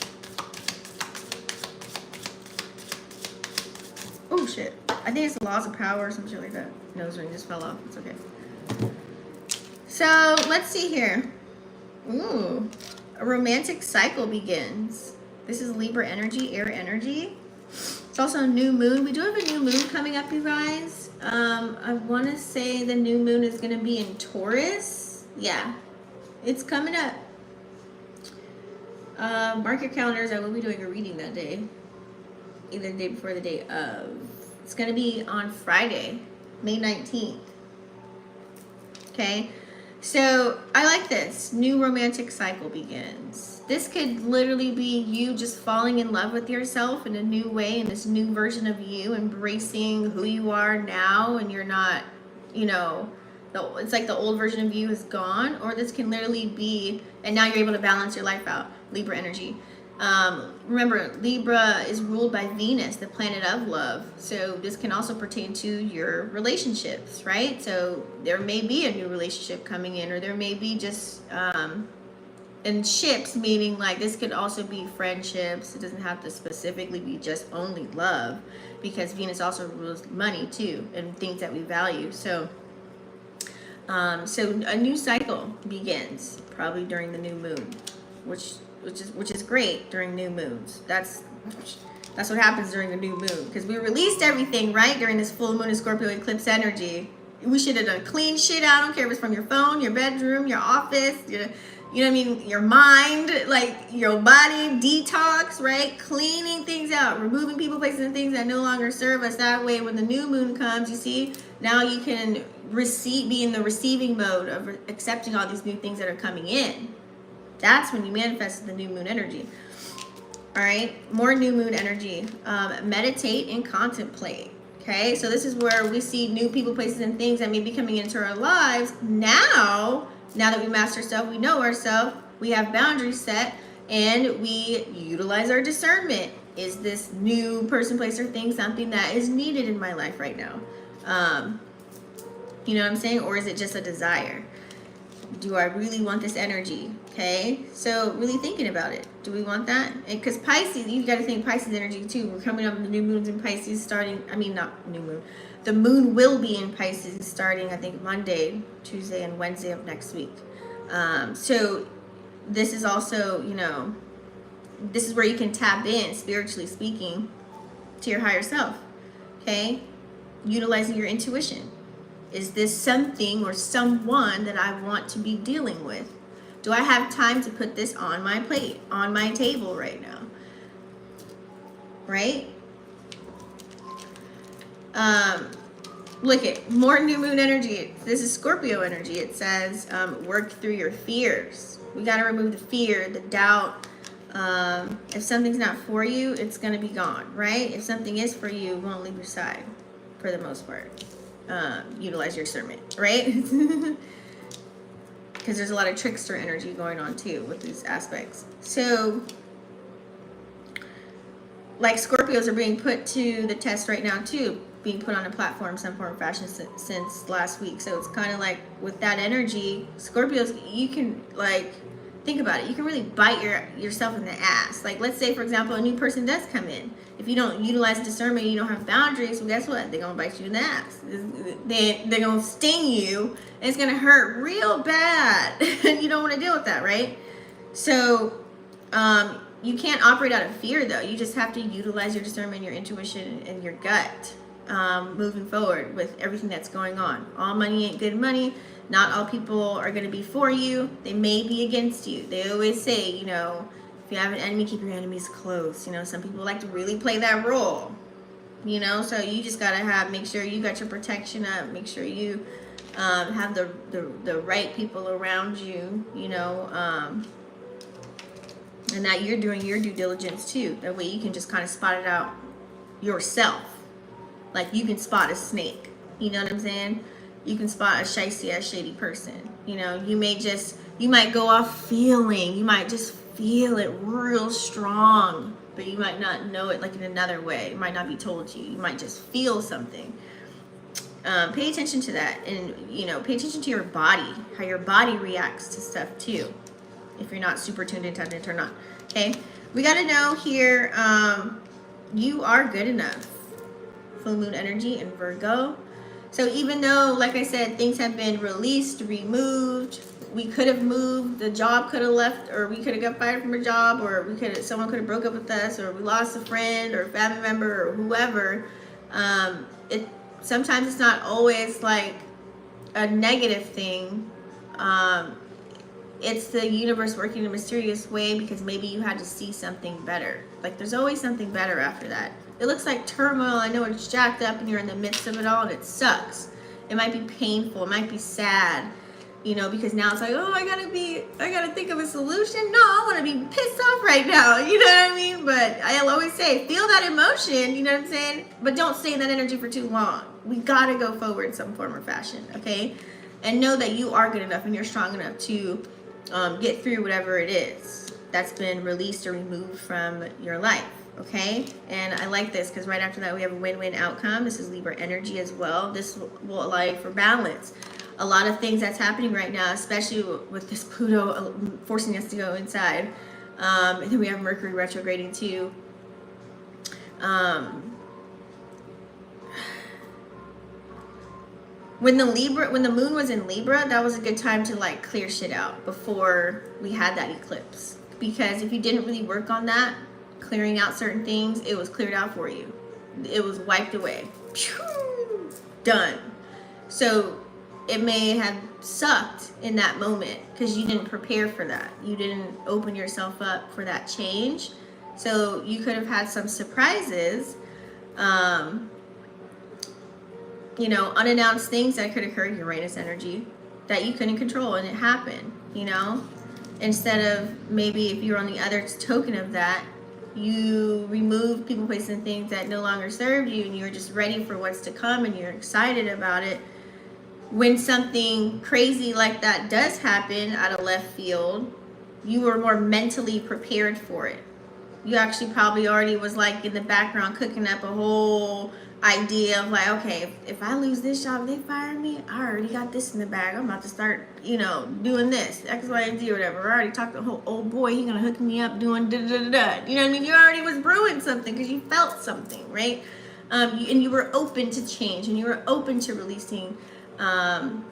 Oh shit. I think it's the laws of power or some shit like that. Nose ring just fell off. It's okay. So let's see here. Ooh. A romantic cycle begins. This is Libra energy, air energy. It's also a new moon. We do have a new moon coming up, you guys. I want to say the new moon is going to be in Taurus. Yeah, it's coming up. Mark your calendars. I will be doing a reading that day. Either the day before or the day of. It's going to be on Friday, May 19th. Okay. So I like this. New romantic cycle begins. This could literally be you just falling in love with yourself in a new way, in this new version of you, embracing who you are now, and you're not, you know, it's like the old version of you is gone. Or this can literally be, and now you're able to balance your life out. Libra energy. Remember, Libra is ruled by Venus, the planet of love. So this can also pertain to your relationships, right? So there may be a new relationship coming in, or there may be just, and ships, meaning like this could also be friendships. It doesn't have to specifically be just only love, because Venus also rules money too, and things that we value. So, so a new cycle begins probably during the new moon, which is great during new moons. That's what happens during the new moon, because we released everything right during this full moon and Scorpio eclipse energy. We should have done clean shit out. I don't care if it's from your phone, your bedroom, your office, you know what I mean? Your mind, like your body, detox, right? Cleaning things out, removing people, places, and things that no longer serve us. That way, when the new moon comes, you see, now you can be in the receiving mode of accepting all these new things that are coming in. That's when you manifest the new moon energy. All right, more new moon energy. Meditate and contemplate. Okay, so this is where we see new people, places, and things that may be coming into our lives. Now that we master ourselves, we know ourselves, we have boundaries set, and we utilize our discernment. Is this new person, place, or thing something that is needed in my life right now? You know what I'm saying? Or is it just a desire? Do I really want this energy? Okay, so really thinking about it. Do we want that? Because Pisces, you got to think Pisces energy too. We're coming up with the new moons in Pisces starting, I mean, not new moon. The moon will be in Pisces starting, I think, Monday, Tuesday, and Wednesday of next week. So this is also, you know, this is where you can tap in, spiritually speaking, to your higher self. Okay, utilizing your intuition. Is this something or someone that I want to be dealing with? Do I have time to put this on my plate, on my table right now? Right? Look at more new moon energy. This is Scorpio energy. It says, work through your fears. We got to remove the fear, the doubt. If something's not for you, it's going to be gone, right? If something is for you, it won't leave your side for the most part. Utilize your discernment, right? Because there's a lot of trickster energy going on too with these aspects. So like Scorpios are being put to the test right now too, being put on a platform some form of fashion since last week. So it's kind of like with that energy, Scorpios, you can like think about it, you can really bite yourself in the ass. Like let's say for example a new person does come in. If you don't utilize discernment, you don't have boundaries, well, guess what? They're going to bite you in the ass. They're going to sting you, and it's going to hurt real bad. And you don't want to deal with that, right? So you can't operate out of fear, though. You just have to utilize your discernment, your intuition, and your gut moving forward with everything that's going on. All money ain't good money. Not all people are going to be for you. They may be against you. They always say, you know, if you have an enemy, keep your enemies close. You know, some people like to really play that role. You know, so you just gotta make sure you got your protection up. Make sure you have the right people around you. You know, and that you're doing your due diligence too. That way you can just kind of spot it out yourself. Like you can spot a snake. You know what I'm saying? You can spot a shady person. You know, you might go off feeling. You might just feel it real strong, but you might not know it like in another way. It might not be told to you. You might just feel something. Pay attention to that, and you know, pay attention to your body, how your body reacts to stuff too. If you're not super tuned into it or not. Okay, we got to know here. You are good enough. Full moon energy in Virgo. So even though, like I said, things have been released, removed. We could have moved, the job could have left, or we could have got fired from a job, or someone could have broke up with us, or we lost a friend or a family member or whoever. Sometimes it's not always like a negative thing. It's the universe working in a mysterious way because maybe you had to see something better. Like there's always something better after that. It looks like turmoil. I know it's jacked up and you're in the midst of it all and it sucks. It might be painful. It might be sad. You know, because now it's like, oh, I gotta think of a solution. No, I want to be pissed off right now. You know what I mean? But I'll always say, feel that emotion. You know what I'm saying? But don't stay in that energy for too long. We gotta go forward in some form or fashion, okay? And know that you are good enough and you're strong enough to get through whatever it is that's been released or removed from your life, okay? And I like this because right after that we have a win-win outcome. This is Libra energy as well. This will allow you for balance. A lot of things that's happening right now, especially with this Pluto forcing us to go inside. And then we have Mercury retrograding too. When the moon was in Libra, that was a good time to like clear shit out before we had that eclipse. Because if you didn't really work on that, clearing out certain things, it was cleared out for you. It was wiped away. Done. So it may have sucked in that moment because you didn't prepare for that. You didn't open yourself up for that change. So you could have had some surprises, you know, unannounced things that could occur, Uranus energy, that you couldn't control, and it happened, you know? Instead of maybe if you're on the other token of that, you removed people, places, and things that no longer served you, and you're just ready for what's to come, and you're excited about it. When something crazy like that does happen out of left field, you were more mentally prepared for it. You actually probably already was like in the background cooking up a whole idea of like, okay, if I lose this job, if they fire me, I already got this in the bag. I'm about to start, you know, doing this, X, Y, and Z, or whatever. I already talked to the whole old boy, he's gonna hook me up doing da da da da. You know what I mean? You already was brewing something because you felt something, right? And you were open to change, and you were open to releasing, and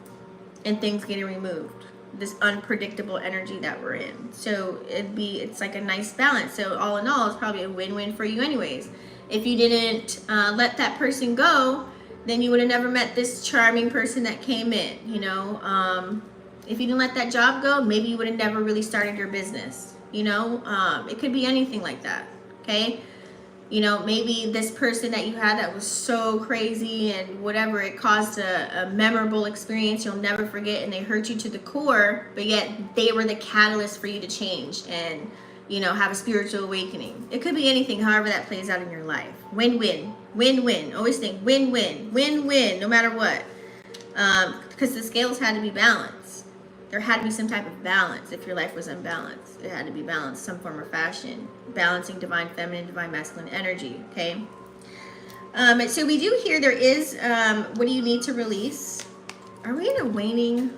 things getting removed. This unpredictable energy that we're in. So it's like a nice balance. So all in all, it's probably a win-win for you anyways. If you didn't let that person go, then you would have never met this charming person that came in, you know. If you didn't let that job go, maybe you would have never really started your business, you know. It could be anything like that, okay? You know, maybe this person that you had that was so crazy and whatever, it caused a memorable experience you'll never forget, and they hurt you to the core, but yet they were the catalyst for you to change and, you know, have a spiritual awakening. It could be anything, however that plays out in your life. Win-win, win-win. Always think win-win, win-win, no matter what. Because the scales had to be balanced. There had to be some type of balance if your life was unbalanced. It had to be balanced some form or fashion. Balancing divine feminine, divine masculine energy, okay? So we do hear there is, what do you need to release? Are we in a waning?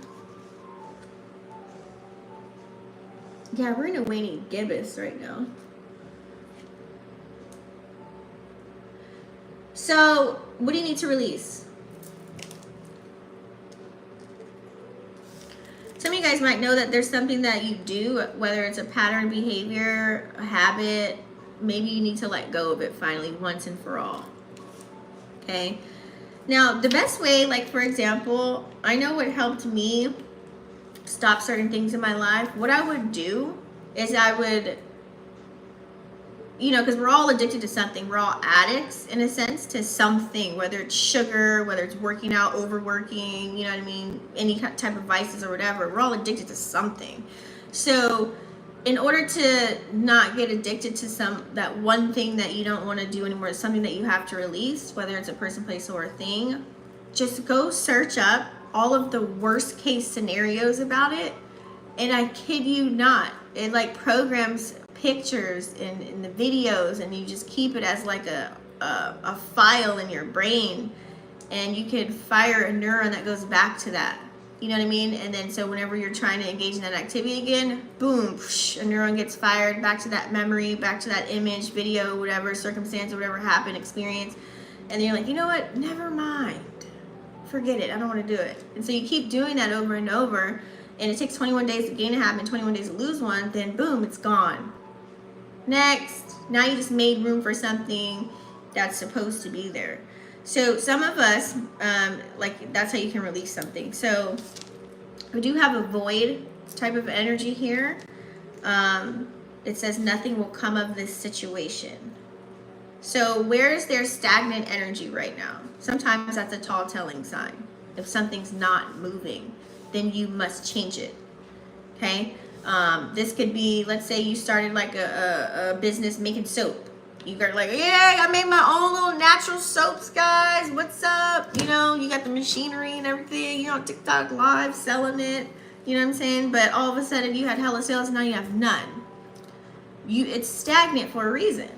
Yeah, we're in a waning gibbous right now. So what do you need to release? Some of you guys might know that there's something that you do, whether it's a pattern behavior, a habit, maybe you need to let go of it finally, once and for all. Okay? Now, the best way, like for example, I know what helped me stop certain things in my life. What I would do is I would, you know, because we're all addicted to something. We're all addicts, in a sense, to something, whether it's sugar, whether it's working out, overworking, you know what I mean, any type of vices or whatever. We're all addicted to something. So in order to not get addicted to that one thing that you don't want to do anymore, it's something that you have to release, whether it's a person, place, or a thing, just go search up all of the worst case scenarios about it. And I kid you not, it like programs pictures in the videos, and you just keep it as like a file in your brain, and you could fire a neuron that goes back to that, you know what I mean? And then so whenever you're trying to engage in that activity again, boom, whoosh, a neuron gets fired back to that memory, back to that image, video, whatever circumstance or whatever happened, experience, and then you're like, you know what, never mind, forget it, I don't want to do it. And so you keep doing that over and over, and it takes 21 days to gain a habit, 21 days to lose one, then boom, it's gone. Next, now you just made room for something that's supposed to be there. So some of us, like that's how you can release something. So we do have a void type of energy here. It says nothing will come of this situation. So where is there stagnant energy right now? Sometimes that's a tall telling sign. If something's not moving, then you must change it, okay? This could be, let's say you started like a business making soap. You got like, yeah, I made my own little natural soaps, guys. What's up? You know, you got the machinery and everything. You know, TikTok live selling it. You know what I'm saying? But all of a sudden you had hella sales, and now you have none. It's stagnant for a reason.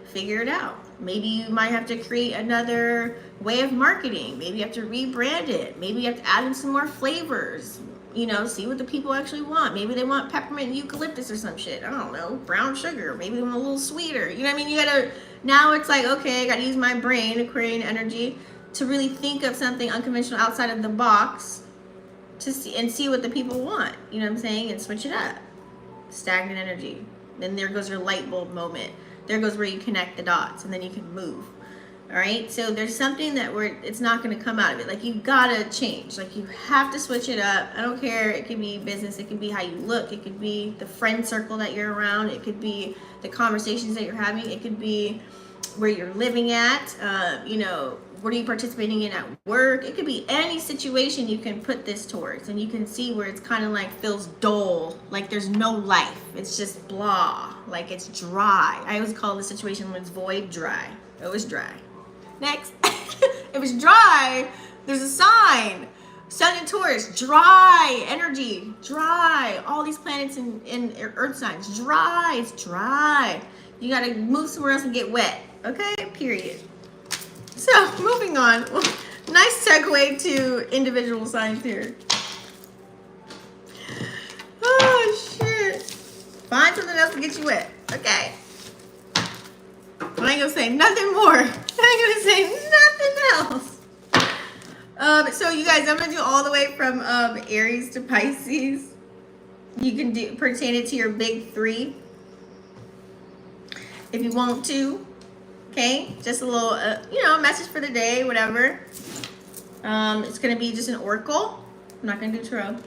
Figure it out. Maybe you might have to create another way of marketing. Maybe you have to rebrand it. Maybe you have to add in some more flavors. You know, see what the people actually want. Maybe they want peppermint and eucalyptus or some shit. I don't know, brown sugar. Maybe they want a little sweeter. You know what I mean? You gotta, now it's like, okay, I gotta use my brain, Aquarian energy, to really think of something unconventional outside of the box to see what the people want. You know what I'm saying? And switch it up. Stagnant energy. Then there goes your light bulb moment. There goes where you connect the dots, and then you can move. All right, so there's something that it's not going to come out of it. Like, you gotta change. Like, you have to switch it up. I don't care. It could be business. It could be how you look. It could be the friend circle that you're around. It could be the conversations that you're having. It could be where you're living at. You know, what are you participating in at work? It could be any situation you can put this towards, and you can see where it's kind of like feels dull, like there's no life. It's just blah, like it's dry. I always call the situation when it's void dry. It was dry. Next. It was dry. There's a sign. Sun and Taurus, dry energy, dry. All these planets in earth signs, dry. It's dry. You got to move somewhere else and get wet. Okay? Period. So, moving on. Nice segue to individual signs here. Oh, shit. Find something else to get you wet. Okay? I ain't gonna say nothing more. I ain't gonna say nothing else. So you guys, I'm gonna do all the way from Aries to Pisces. You can pertain it to your big three if you want to. Okay, just a little, you know, message for the day, whatever. It's gonna be just an oracle. I'm not gonna do tarot.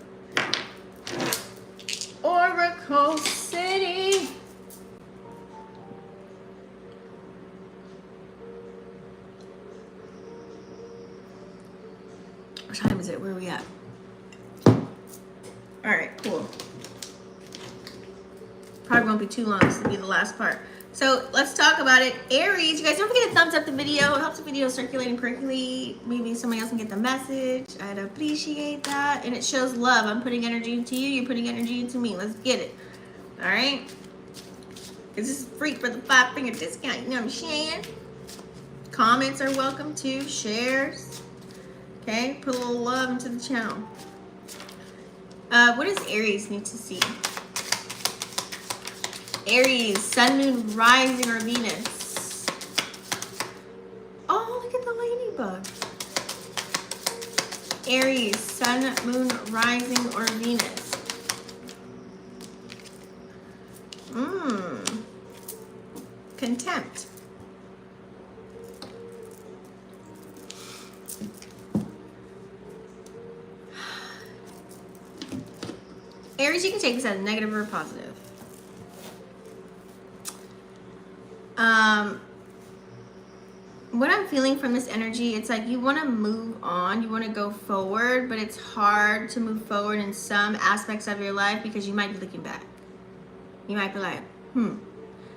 Oracle City. What time is it? Where are we at? All right, cool. Probably won't be too long. This will be the last part. So let's talk about it. Aries, you guys don't forget to thumbs up the video. It helps the video circulate and percolate. Maybe somebody else can get the message. I'd appreciate that. And it shows love. I'm putting energy into you. You're putting energy into me. Let's get it. All right? This is free for the 5-finger discount. You know what I'm saying? Comments are welcome too. Shares. Okay, put a little love into the channel. What does Aries need to see? Aries, Sun, Moon, Rising, or Venus? Oh, look at the ladybug. Aries, Sun, Moon, Rising, or Venus? Contempt. Aries, you can take this as negative or positive. What I'm feeling from this energy, it's like you want to move on, you want to go forward, but it's hard to move forward in some aspects of your life because you might be looking back. You might be like,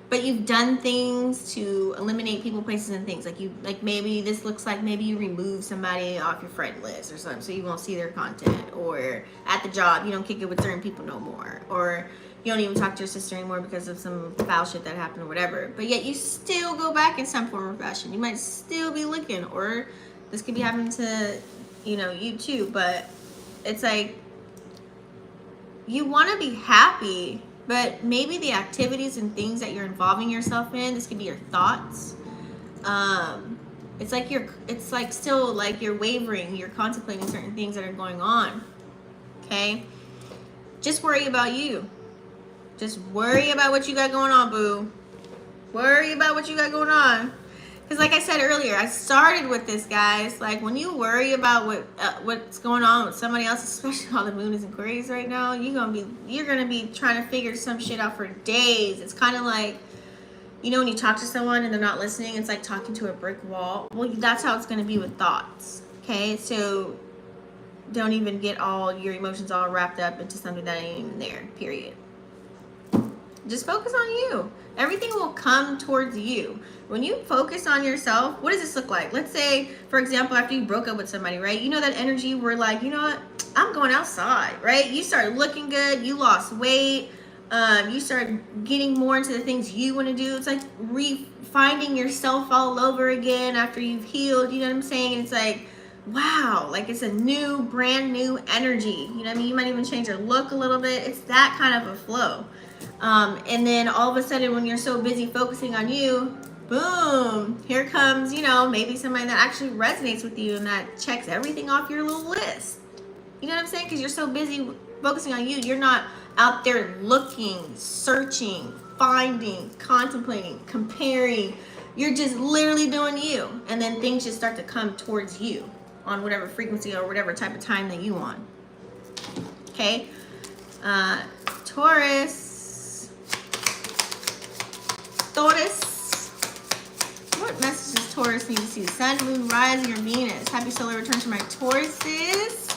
But you've done things to eliminate people, places, and things. Like maybe this looks like maybe you remove somebody off your friend list or something, so you won't see their content. Or at the job, you don't kick it with certain people no more. Or you don't even talk to your sister anymore because of some foul shit that happened or whatever. But yet you still go back in some form or fashion. You might still be looking, or this could be happening to, you too. But it's like you want to be happy. But maybe the activities and things that you're involving yourself in, this could be your thoughts. It's like still like you're wavering, you're contemplating certain things that are going on. Okay? Just worry about you. Just worry about what you got going on, boo. Worry about what you got going on. Because like I said earlier, I started with this, guys. Like when you worry about what's going on with somebody else, especially while the moon is in Aquarius right now, you're gonna be trying to figure some shit out for days. It's kind of like, when you talk to someone and they're not listening, it's like talking to a brick wall. Well, that's how it's gonna be with thoughts. Okay, so don't even get all your emotions all wrapped up into something that ain't even there. Period. Just focus on you. Everything will come towards you. When you focus on yourself, what does this look like? Let's say, for example, after you broke up with somebody, right? You know that energy where like, you know what? I'm going outside, right? You start looking good. You lost weight. You start getting more into the things you want to do. It's like finding yourself all over again after you've healed. You know what I'm saying? And it's like, wow, like it's a brand new energy. You know what I mean? You might even change your look a little bit. It's that kind of a flow. And then all of a sudden when you're so busy focusing on you, boom, here comes, maybe somebody that actually resonates with you and that checks everything off your little list. You know what I'm saying? Because you're so busy focusing on you. You're not out there looking, searching, finding, contemplating, comparing, You're just literally doing you. And then things just start to come towards you on whatever frequency or whatever type of time that you want. Okay? Taurus. What messages Taurus need to see? Sun, moon, rising, or Venus? Happy solar return to my Tauruses.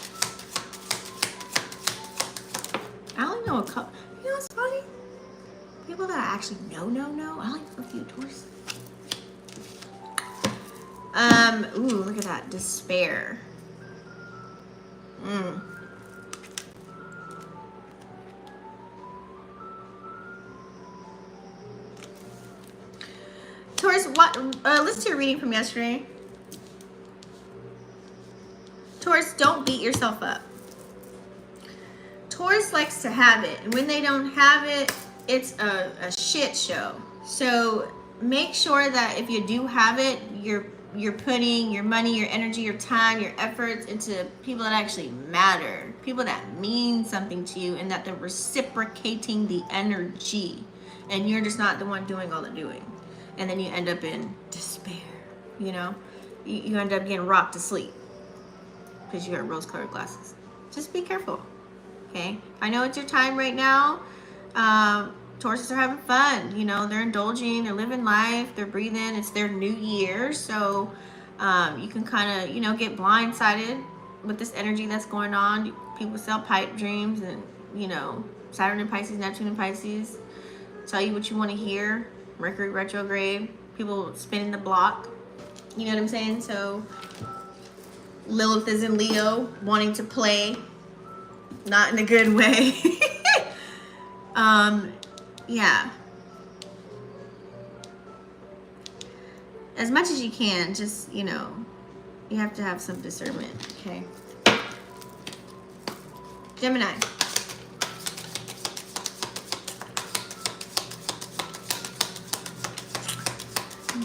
I only know a couple. You know what's funny? People that I actually know. I only know a few Tauruses. Ooh, look at that. Despair. Taurus, listen to your reading from yesterday. Taurus, don't beat yourself up. Taurus likes to have it, and when they don't have it, it's a shit show. So make sure that if you do have it, you're putting your money, your energy, your time, your efforts into people that actually matter, people that mean something to you, and that they're reciprocating the energy, and you're just not the one doing all the doing. And then you end up in despair, you know? You end up getting rocked to sleep because you got rose-colored glasses. Just be careful, okay? I know it's your time right now. Tauruses are having fun, you know? They're indulging, they're living life, they're breathing. It's their new year, so you can kind of, you know, get blindsided with this energy that's going on. People sell pipe dreams and, you know, Saturn in Pisces, Neptune in Pisces. Tell you what you want to hear. Mercury retrograde, people spinning the block, you know what I'm saying? So Lilith is in Leo, wanting to play, not in a good way. Yeah. As much as you can, just, you know, you have to have some discernment, okay? Gemini.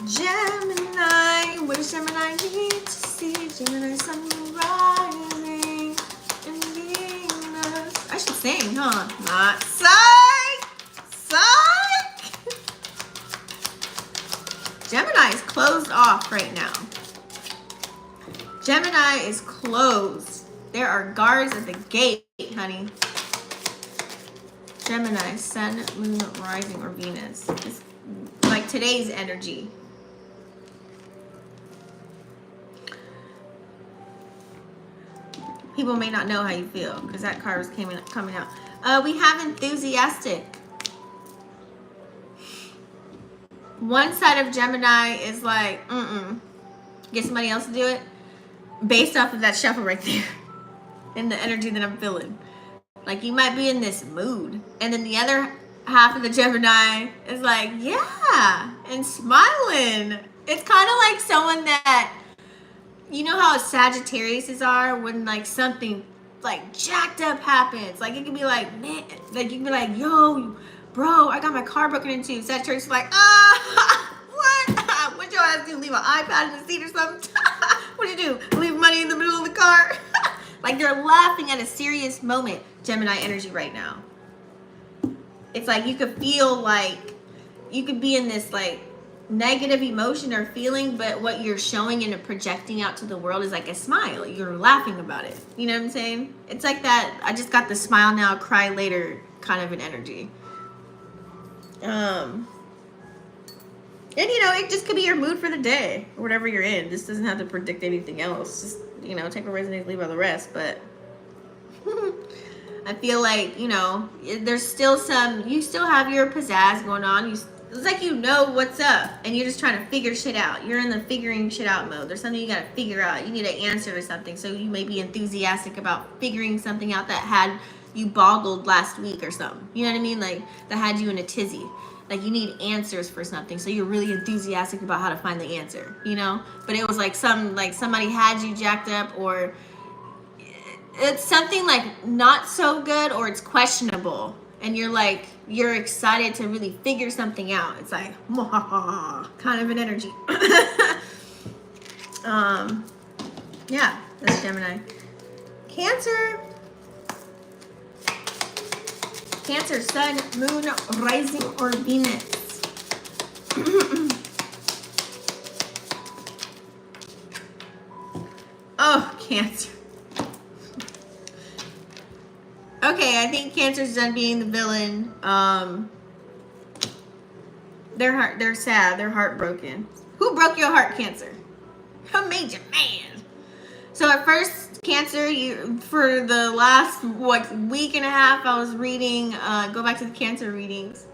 Gemini, what does Gemini need to see? Gemini, sun rising in Venus. I should sing, huh? Not psych! Gemini is closed off right now. Gemini is closed. There are guards at the gate, honey. Gemini, sun, moon, rising, or Venus. It's like today's energy. People may not know how you feel because that card was coming out. We have enthusiastic. One side of Gemini is like, get somebody else to do it, based off of that shuffle right there and the energy that I'm feeling. Like, you might be in this mood, and then the other half of the Gemini is like, yeah, and smiling. It's kind of like someone that, you know how Sagittarius are when like something like jacked up happens. Like it can be like, man, like you can be like, yo, bro, I got my car broken into. Sagittarius is like, what? What'd your ass do? Leave an iPad in the seat or something? What'd you do? Leave money in the middle of the car? Like they're laughing at a serious moment. Gemini energy right now. It's like you could feel like you could be in this like negative emotion or feeling, but what you're showing and projecting out to the world is like a smile. You're laughing about it. You know what I'm saying? It's like that. I just got the smile now, cry later kind of an energy. And you know, it just could be your mood for the day or whatever you're in. This doesn't have to predict anything else. Just, you know, take what resonates, leave all the rest. But I feel like, you know, there's still some, you still have your pizzazz going on. It's like you know what's up and you're just trying to figure shit out. You're in the figuring shit out mode. There's something you got to figure out. You need an answer to something. So you may be enthusiastic about figuring something out that had you boggled last week or something. You know what I mean? Like that had you in a tizzy. Like you need answers for something. So you're really enthusiastic about how to find the answer, you know? But it was like somebody had you jacked up, or it's something like not so good, or it's questionable. And you're like, you're excited to really figure something out. It's like, kind of an energy. Yeah, that's Gemini. Cancer. Cancer, sun, moon, rising, or Venus. Cancer. Okay, I think Cancer's done being the villain. They're sad. They're heartbroken. Who broke your heart, Cancer? Who made you mad? So at first, Cancer, you for the last week and a half, I was reading. Go back to the Cancer readings.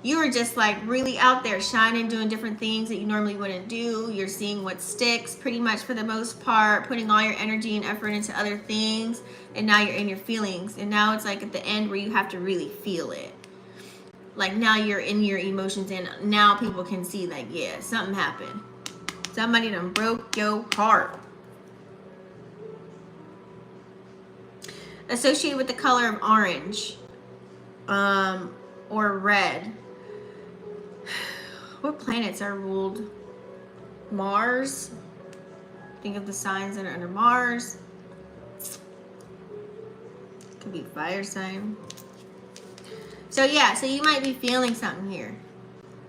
You were just like really out there shining, doing different things that you normally wouldn't do. You're seeing what sticks pretty much for the most part, putting all your energy and effort into other things. And now you're in your feelings. And now it's like at the end where you have to really feel it. Like now you're in your emotions and now people can see like, yeah, something happened. Somebody done broke your heart. Associated with the color of orange or red. What planets are ruled? Mars. Think of the signs that are under Mars. Could be fire sign. So yeah, so you might be feeling something here.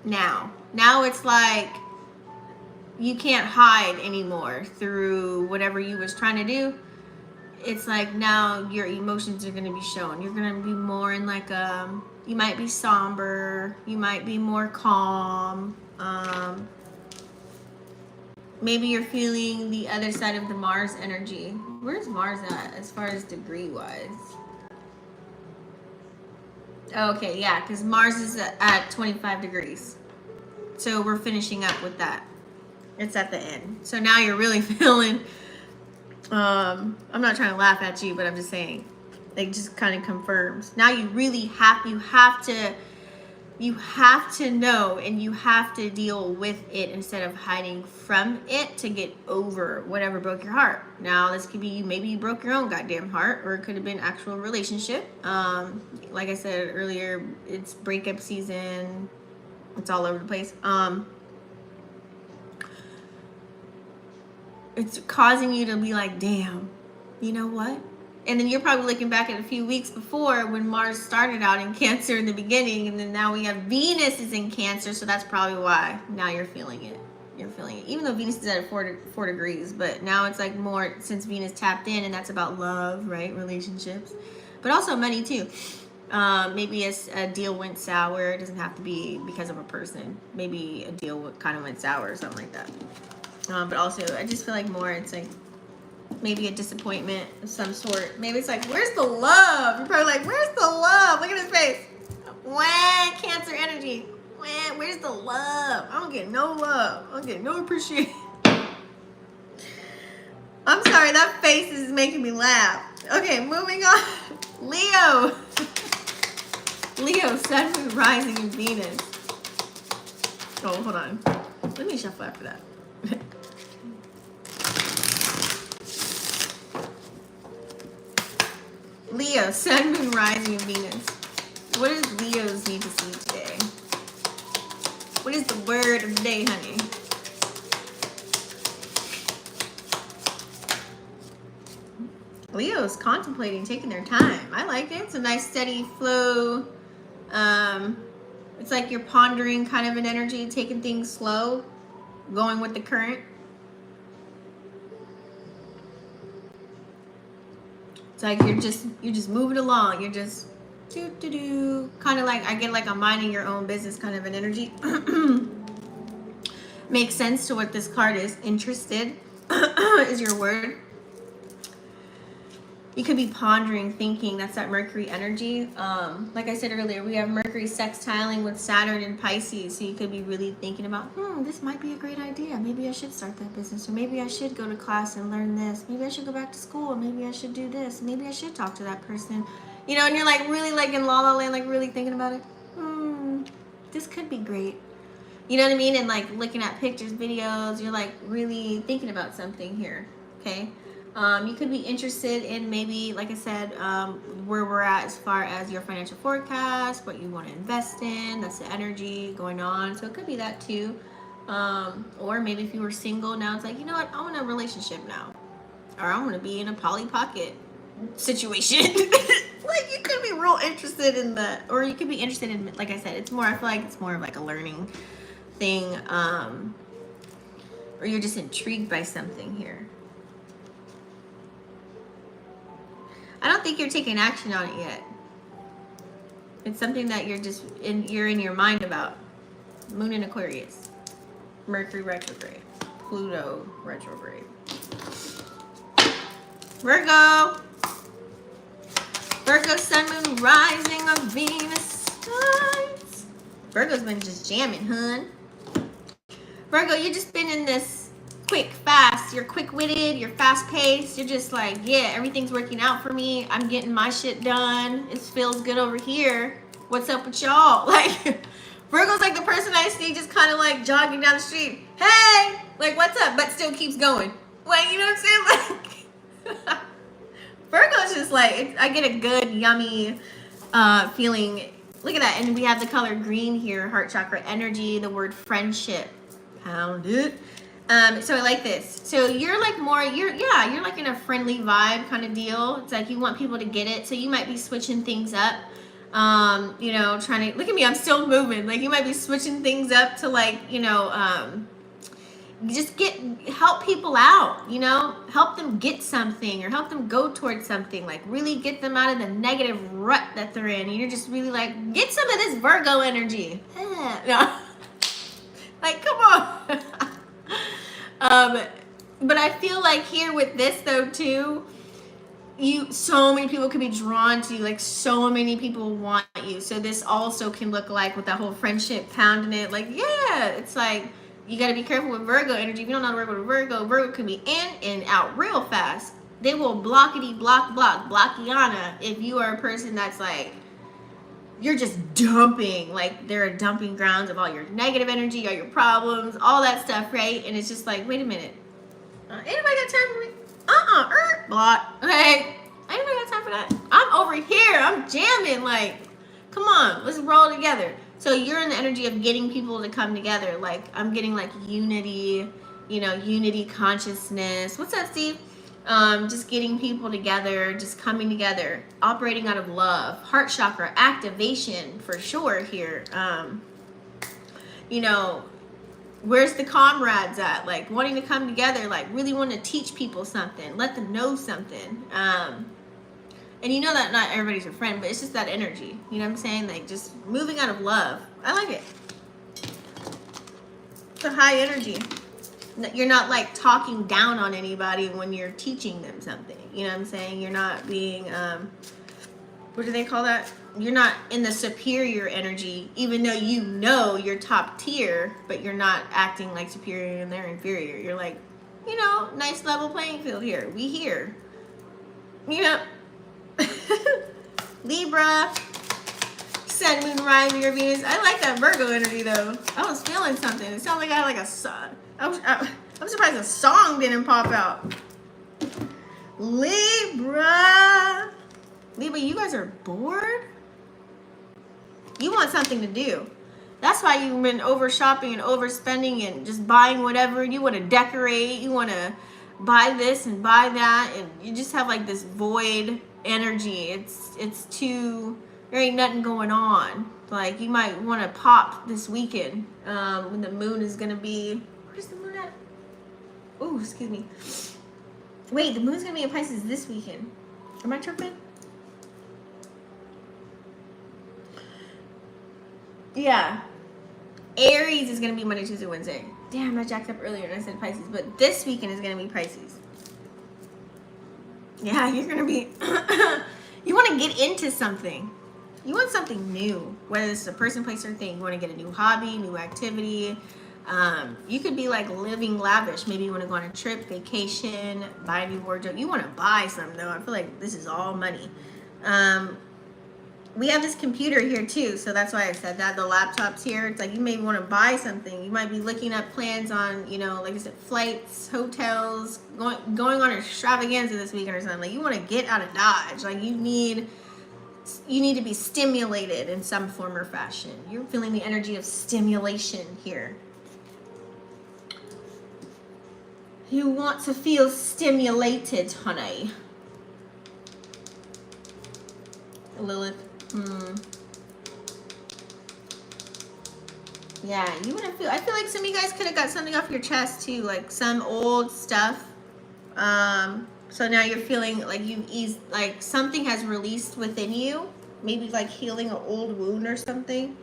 Now it's like you can't hide anymore through whatever you was trying to do. It's like now your emotions are going to be shown. You're going to be more in like you might be somber, you might be more calm. Maybe you're feeling the other side of the Mars energy. Where's Mars at as far as degree wise? Okay, yeah, because Mars is at 25 degrees. So we're finishing up with that. It's at the end. So now you're really feeling, I'm not trying to laugh at you, but I'm just saying, it just kind of confirms. Now you really have to know and you have to deal with it instead of hiding from it to get over whatever broke your heart. Now this could be maybe you broke your own goddamn heart, or it could have been actual relationship. Like I said earlier, it's breakup season. It's all over the place. It's causing you to be like, damn, you know what? And then you're probably looking back at a few weeks before when Mars started out in Cancer in the beginning, and then now we have Venus is in Cancer, so that's probably why now you're feeling it. You're feeling it, even though Venus is at 4 degrees, but now it's like more since Venus tapped in, and that's about love, right? Relationships, but also money too. Maybe a deal went sour. It doesn't have to be because of a person. Maybe a deal kind of went sour or something like that. But also, I just feel like more it's like maybe a disappointment of some sort. Maybe it's like, where's the love? You're probably like, where's the love? Look at his face. Wah, Cancer energy. Wah, where's the love? I don't get no love. I don't get no appreciation. I'm sorry, that face is making me laugh. Okay, moving on. Leo. Leo, Sun, Moon, Rising, and Venus. Oh, hold on. Let me shuffle after that. Leo, Sun, Moon, Rising, and Venus. What does Leos need to see today? What is the word of the day, honey? Leo's contemplating taking their time. I like it. It's a nice steady flow. It's like you're pondering kind of an energy, taking things slow, going with the current. It's like you're just moving along. You're just kind of like, I get like a minding your own business kind of an energy. Makes sense to what this card is. Interested is your word. You could be pondering, thinking. That's that Mercury energy. Like I said earlier, we have Mercury sextiling with Saturn in Pisces. So you could be really thinking about, this might be a great idea. Maybe I should start that business. Or maybe I should go to class and learn this. Maybe I should go back to school. Maybe I should do this. Maybe I should talk to that person. You know, and you're like really like in la la land, like really thinking about it. This could be great. You know what I mean? And like looking at pictures, videos, you're like really thinking about something here. Okay. You could be interested in maybe, like I said, where we're at as far as your financial forecast, what you want to invest in. That's the energy going on. So it could be that too. Or maybe if you were single, now it's like, you know what? I want a relationship now. Or I want to be in a Polly Pocket situation. Like you could be real interested in that. Or you could be interested in, like I said, it's more, I feel like it's more of like a learning thing. Or you're just intrigued by something here. I don't think you're taking action on it yet. It's something that you're in your mind about. Moon in Aquarius. Mercury retrograde. Pluto retrograde. Virgo. Virgo, sun, moon, rising of Venus. Signs. Virgo's been just jamming, hun. Virgo, you just been in this quick, fast. You're quick-witted. You're fast-paced. You're just like, yeah, everything's working out for me. I'm getting my shit done. It feels good over here. What's up with y'all? Like, Virgo's like the person I see just kind of like jogging down the street. Hey, like, what's up? But still keeps going. Like, you know what I'm saying? Like, Virgo's just like, I get a good, yummy feeling. Look at that. And we have the color green here, heart chakra energy, the word friendship. Pound it. So I like this. So you're like more, you're like in a friendly vibe kind of deal. It's like you want people to get it. So you might be switching things up. You know, trying to, look at me, I'm still moving. Like you might be switching things up to like, you know, just help people out, you know, help them get something or help them go towards something, like really get them out of the negative rut that they're in. And you're just really like, get some of this Virgo energy. No. Like, come on. But I feel like here with this though too, so many people could be drawn to you, like so many people want you. So this also can look like with that whole friendship pounding it, like, yeah, it's like, you got to be careful with Virgo energy. If you don't know how to work with Virgo can be in and out real fast. They will blockiana if you are a person that's like, you're just dumping, like there are dumping grounds of all your negative energy, all your problems, all that stuff, right? And it's just like, wait a minute. Anybody got time for me? Block. Okay. Anybody got time for that? I'm over here. I'm jamming. Like, come on, let's roll together. So you're in the energy of getting people to come together. Like I'm getting like unity, you know, unity consciousness. What's up, Steve? Just getting people together, just coming together, operating out of love, heart chakra activation for sure here. You know, where's the comrades at? Like wanting to come together, like really want to teach people something, let them know something. And you know that not everybody's your friend, but it's just that energy. You know what I'm saying? Like just moving out of love. I like it. It's a high energy. You're not like talking down on anybody when you're teaching them something. You know what I'm saying? You're not being, what do they call that? You're not in the superior energy, even though you know you're top tier, but you're not acting like superior and they're inferior. You're like, you know, nice level playing field here. We here. You know. Libra, Sun, Moon, Rising, your Venus. I like that Virgo energy though. I was feeling something. It sounded like I had like a song. I'm surprised a song didn't pop out. Libra, you guys are bored. You want something to do. That's why you've been over shopping and overspending and just buying whatever. You want to decorate. You want to buy this and buy that, and you just have like this void energy. It's too, there ain't nothing going on. Like you might want to pop this weekend when the moon is gonna be, where's the moon at? Oh, excuse me. Wait, the moon's gonna be in Pisces this weekend. Am I tripping? Yeah. Aries is gonna be Monday, Tuesday, Wednesday. Damn, I jacked up earlier and I said Pisces, but this weekend is gonna be Pisces. Yeah, you're gonna be, you wanna get into something. You want something new, whether this is a person, place, or thing. You wanna get a new hobby, new activity. You could be like living lavish. Maybe you wanna go on a trip, vacation, buy a new wardrobe. You wanna buy something though. I feel like this is all money. We have this computer here too, so that's why I said that. The laptop's here. It's like you may want to buy something. You might be looking up plans on, you know, like I said, flights, hotels, going on extravaganza this weekend or something. Like you want to get out of Dodge. Like you need to be stimulated in some form or fashion. You're feeling the energy of stimulation here. You want to feel stimulated, honey. Lilith. Yeah, you want to feel, I feel like some of you guys could have got something off your chest too, like some old stuff. So now you're feeling like you've eased, like something has released within you, maybe like healing an old wound or something.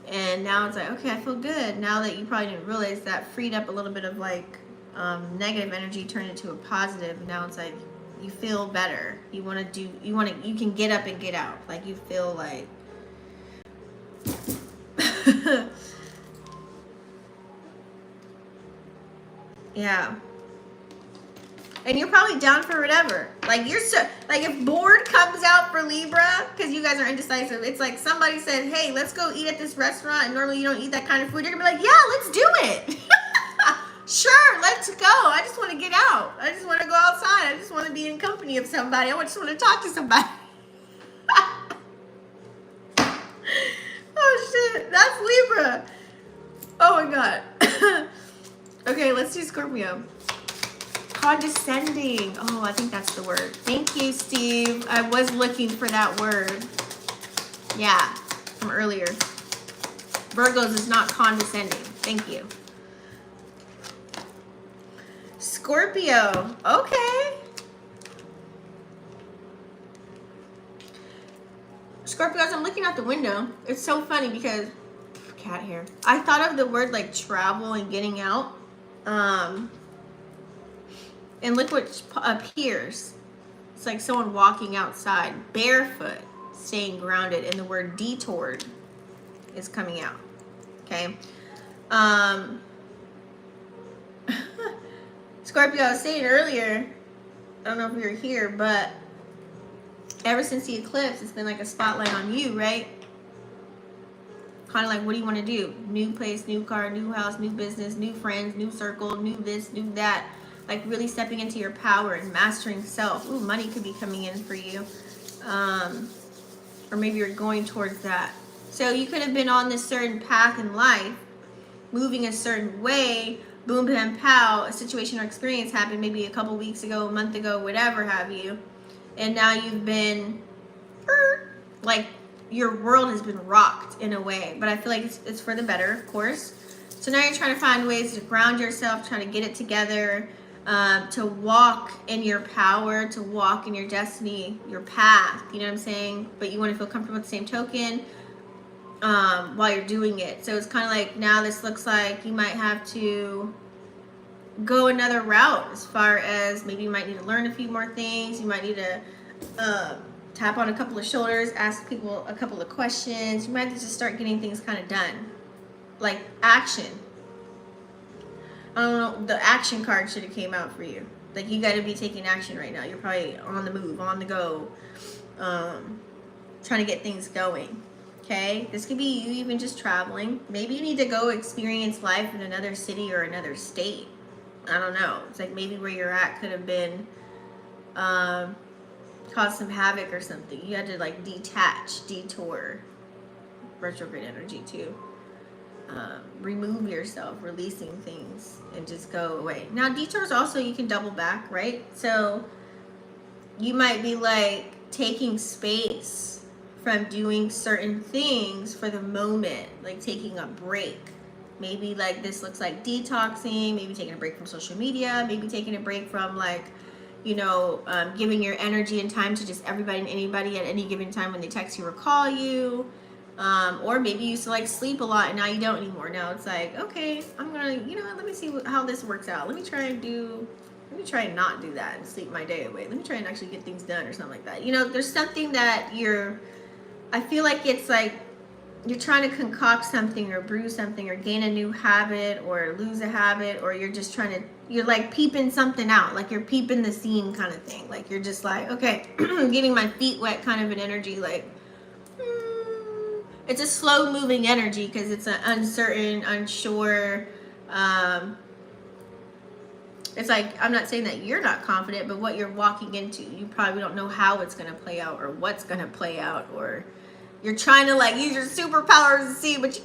And now it's like, okay, I feel good. Now that you probably didn't realize that, freed up a little bit of like negative energy, turned into a positive. And now it's like you feel better. You want to do, you can get up and get out. Like you feel like, yeah. And you're probably down for whatever. Like you're so, like if bored comes out for Libra, because you guys are indecisive, it's like somebody said, hey, let's go eat at this restaurant, and normally you don't eat that kind of food. You're gonna be like, yeah, let's do it. Sure, let's go. I just want to get out. I just want to go outside. I just want to be in company of somebody. I just want to talk to somebody. Oh shit, that's Libra. Oh my god. Okay, let's do Scorpio. Condescending. Oh, I think that's the word. Thank you, Steve. I was looking for that word. Yeah, from earlier. Virgos is not condescending. Thank you. Scorpio. Okay. Scorpios, I'm looking out the window. It's so funny because cat hair. I thought of the word like travel and getting out. And look what appears. It's like someone walking outside barefoot, staying grounded, and the word detoured is coming out. Okay. Scorpio, I was saying earlier, I don't know if you were here, but ever since the eclipse, it's been like a spotlight on you, right? Kind of like, what do you want to do? New place, new car, new house, new business, new friends, new circle, new this, new that. Like really stepping into your power and mastering self. Ooh, money could be coming in for you. Or maybe you're going towards that. So you could have been on this certain path in life, moving a certain way, boom, bam, pow, a situation or experience happened maybe a couple weeks ago, a month ago, whatever have you. And now you've been, like, your world has been rocked in a way. But I feel like it's for the better, of course. So now you're trying to find ways to ground yourself, trying to get it together, to walk in your power, to walk in your destiny, your path, you know what I'm saying? But you want to feel comfortable with the same token while you're doing it. So it's kind of like now this looks like you might have to go another route as far as maybe you might need to learn a few more things. You might need to tap on a couple of shoulders, ask people a couple of questions. You might have to just start getting things kind of done. Like action. I don't know, the action card should have came out for you. Like you got to be taking action right now. You're probably on the move, on the go, trying to get things going. Okay, this could be you even just traveling. Maybe you need to go experience life in another city or another state. I don't know. It's like maybe where you're at could have been caused some havoc or something. You had to like detach, detour, retrograde energy too. Remove yourself, releasing things, and just go away. Now detours also, you can double back, right? So you might be like taking space from doing certain things for the moment, like taking a break. Maybe like this looks like detoxing, maybe taking a break from social media, maybe taking a break from like, you know, giving your energy and time to just everybody and anybody at any given time when they text you or call you. Or maybe you used to like sleep a lot and now you don't anymore. Now it's like, okay, I'm gonna, you know, let me see how this works out. Let me try and not do that and sleep my day away. Let me try and actually get things done or something like that. You know, there's something that I feel like it's like you're trying to concoct something or brew something or gain a new habit or lose a habit, or you're just you're like peeping something out, like you're peeping the scene kind of thing. Like you're just like, okay, getting my feet wet kind of an energy, like, it's a slow moving energy because it's an uncertain, unsure. It's like, I'm not saying that you're not confident, but what you're walking into, you probably don't know how it's going to play out or what's going to play out, or you're trying to like use your superpowers to see, but you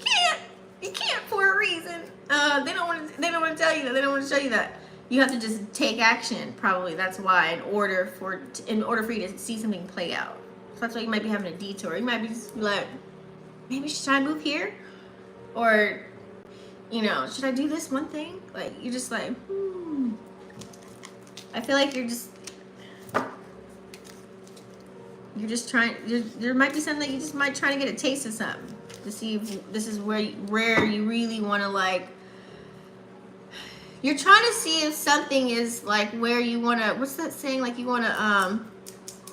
can't for a reason. They don't want to tell you that. They don't want to show you that. You have to just take action. Probably that's why, in order for you to see something play out. So that's why you might be having a detour. You might be just like, maybe should I move here? Or, you know, should I do this one thing? Like, you're just like, I feel like you're just You're just trying, there might be something that you just might try to get a taste of something to see if this is where you really want to, like, you're trying to see if something is like where you want to, what's that saying, like you want to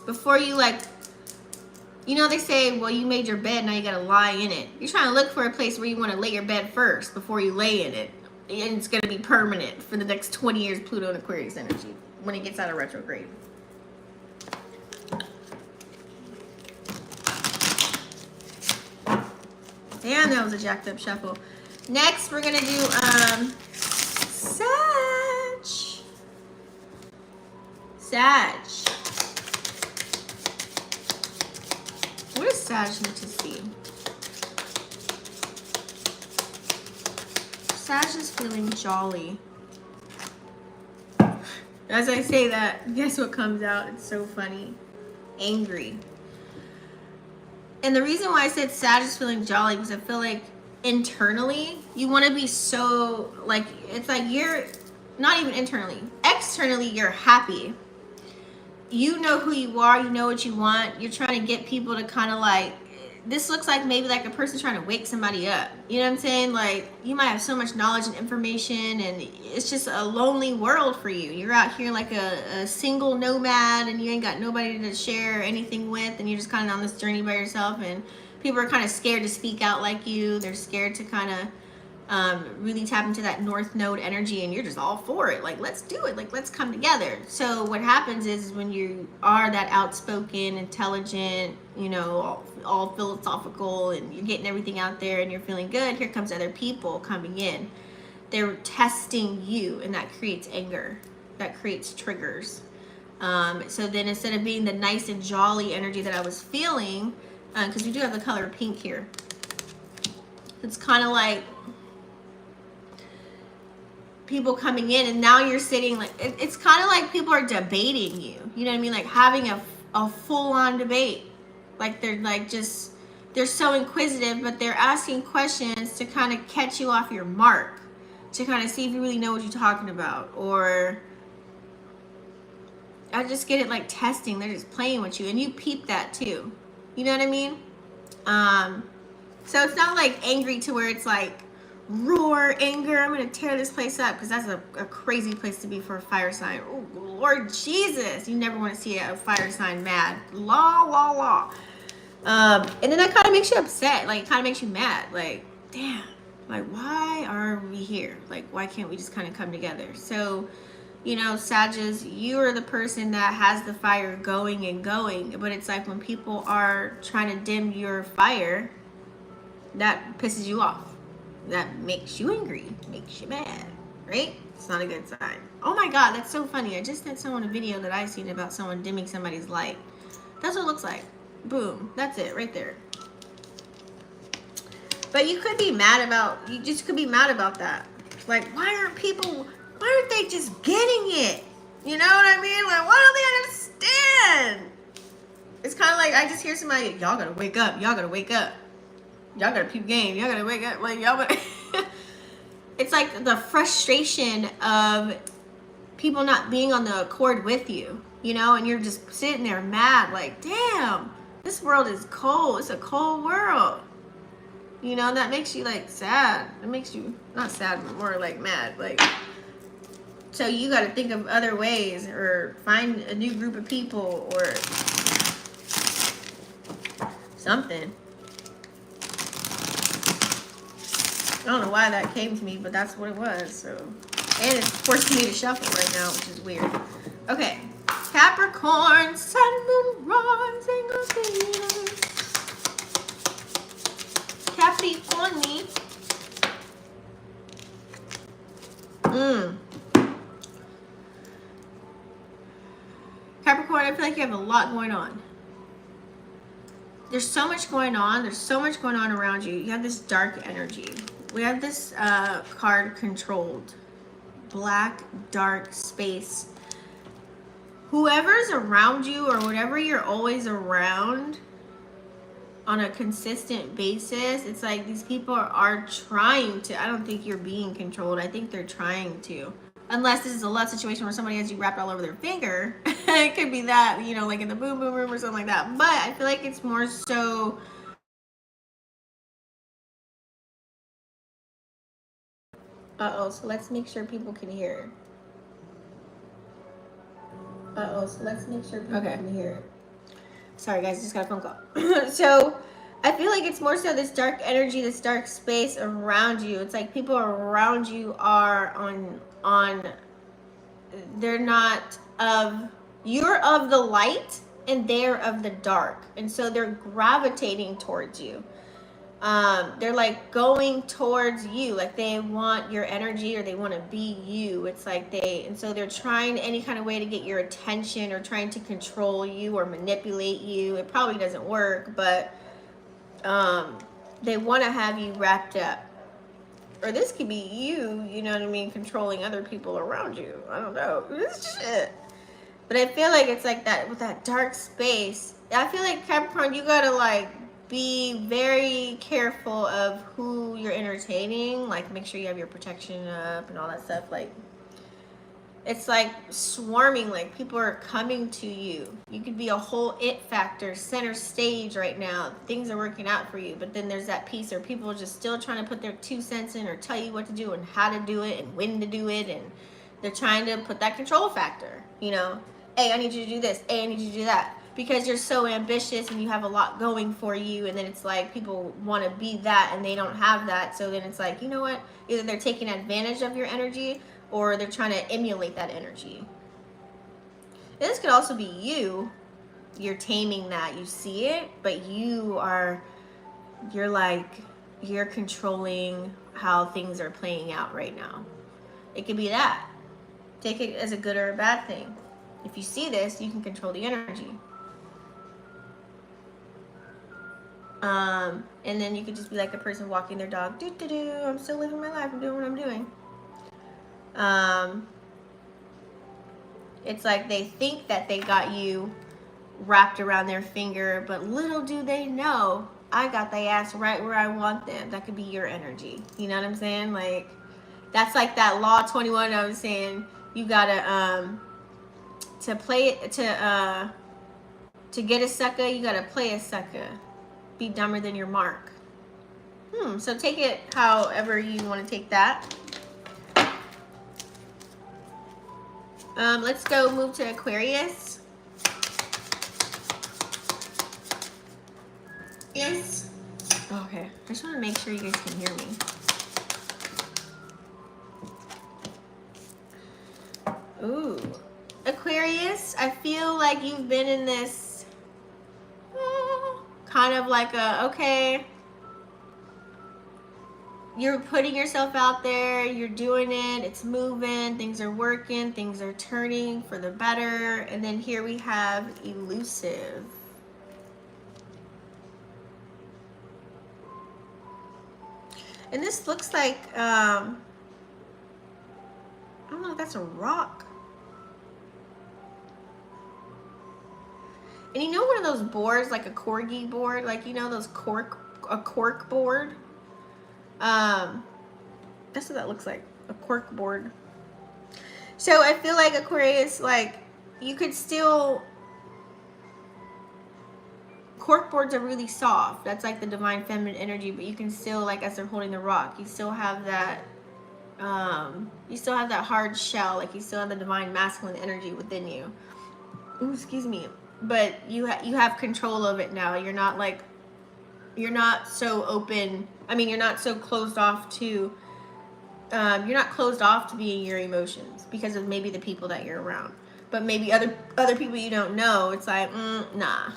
before you, like, you know, they say, well, you made your bed, now you got to lie in it. You're trying to look for a place where you want to lay your bed first before you lay in it, and it's going to be permanent for the next 20 years. Pluto and Aquarius energy when it gets out of retrograde. Damn, that was a jacked up shuffle. Next, we're gonna do Sag. What does Sag need to see? Sag is feeling jolly. As I say that, guess what comes out? It's so funny. Angry. And the reason why I said Sag is feeling jolly, because I feel like internally you want to be so, like, it's like you're not even internally, externally you're happy. You know who you are, you know what you want. You're trying to get people to kind of, like, this looks like maybe like a person trying to wake somebody up. You know what I'm saying? Like, you might have so much knowledge and information, and it's just a lonely world for you. You're out here like a single nomad, and you ain't got nobody to share anything with, and you're just kind of on this journey by yourself, and people are kind of scared to speak out like you. They're scared to kind of really tap into that North Node energy, and you're just all for it. Like, let's do it. Like, let's come together. So what happens is when you are that outspoken, intelligent, you know, all philosophical, and you're getting everything out there and you're feeling good, here comes other people coming in. They're testing you, and that creates anger. That creates triggers. So then instead of being the nice and jolly energy that I was feeling, because we do have the color pink here, it's kind of like people coming in, and now you're sitting like, it's kind of like people are debating you. You know what I mean? Like having a full-on debate. Like they're like just, they're so inquisitive, but they're asking questions to kind of catch you off your mark, to kind of see if you really know what you're talking about. Or I just get it, like testing. They're just playing with you, and you peep that too. You know what I mean? So it's not like angry to where it's like roar anger, I'm gonna tear this place up, because that's a crazy place to be for a fire sign. Oh Lord Jesus, you never want to see a fire sign mad. Law. And then that kind of makes you upset. Like, it kind of makes you mad. Like, damn, like, why are we here? Like, why can't we just kind of come together? So, you know, Sagittarius, you are the person that has the fire going and going, but it's like when people are trying to dim your fire, that pisses you off. That makes you angry, makes you mad, right? It's not a good sign. Oh my God, that's so funny. I just sent someone a video that I seen about someone dimming somebody's light. That's what it looks like. Boom, that's it right there. But you could be mad about, you just could be mad about that. Like, why aren't they just getting it? You know what I mean? Like, why don't they understand? It's kind of like, I just hear somebody, y'all gotta wake up, y'all gotta wake up. Y'all gotta peep game. Y'all gotta wake up. Like, y'all gotta it's like the frustration of people not being on the accord with you, you know, and you're just sitting there mad, like, damn, this world is cold. It's a cold world. You know, that makes you like sad. It makes you not sad, but more like mad. Like, so you gotta think of other ways, or find a new group of people, or something. I don't know why that came to me, but that's what it was. So, and it's forcing me to shuffle right now, which is weird. Okay, Capricorn, Sun, Moon, Rising of Venus. Capricorn. Capricorn, I feel like you have a lot going on. There's so much going on. There's so much going on around you. You have this dark energy. We have this card, controlled. Black, dark space. Whoever's around you, or whatever you're always around on a consistent basis, it's like these people are trying to, I don't think you're being controlled. I think they're trying to. Unless this is a love situation where somebody has you wrapped all over their finger. It could be that, you know, like in the boom boom room or something like that. But I feel like it's more so. So let's make sure people can hear. So let's make sure people can hear. Sorry guys, just got a phone call. So I feel like it's more so this dark energy, this dark space around you. It's like people around you are on they're not of, you're of the light and they're of the dark. And so they're gravitating towards you. They're like going towards you, like they want your energy or they want to be you. It's like and so they're trying any kind of way to get your attention or trying to control you or manipulate you. It probably doesn't work, but they want to have you wrapped up. Or this could be you know what I mean, controlling other people around you. I don't know. This shit. But I feel like it's like that with that dark space. I feel like Capricorn, you gotta like be very careful of who you're entertaining. Like make sure you have your protection up and all that stuff. Like it's like swarming, like people are coming to you. You could be a whole it factor, center stage right now. Things are working out for you, but then there's that piece where people are just still trying to put their 2 cents in or tell you what to do and how to do it and when to do it, and they're trying to put that control factor, you know. Hey, I need you to do this. Hey, I need you to do that. Because you're so ambitious and you have a lot going for you, and then it's like people want to be that and they don't have that. So then it's like, you know what? Either they're taking advantage of your energy or they're trying to emulate that energy. And this could also be you. You're taming that. You see it, but you're controlling how things are playing out right now. It could be that. Take it as a good or a bad thing. If you see this, you can control the energy. And then you could just be like a person walking their dog. I'm still living my life. I'm doing what I'm doing. It's like they think that they got you wrapped around their finger, but little do they know, I got their ass right where I want them. That could be your energy. You know what I'm saying? Like, that's like that law 21 I was saying. You gotta, to get a sucker, you gotta play a sucker. Be dumber than your mark. So take it however you want to take that. Let's go move to Aquarius. Yes. Okay. I just want to make sure you guys can hear me. Ooh. Aquarius, I feel like you've been in this kind of like okay, you're putting yourself out there, you're doing it, it's moving, things are working, things are turning for the better. And then here we have elusive. And this looks like, I don't know if that's a rock. And you know one of those boards, like a corgi board, like, you know, those a cork board? That's what that looks like, a cork board. So I feel like Aquarius, like, you could still, cork boards are really soft. That's like the divine feminine energy, but you can still, like, as they're holding the rock, you still have that, hard shell, like you still have the divine masculine energy within you. Ooh, excuse me. But you have control of it now. You're not like, you're not so open. I mean, you're not so closed off to, you're not closed off to being your emotions because of maybe the people that you're around. But maybe other people you don't know, it's like, nah.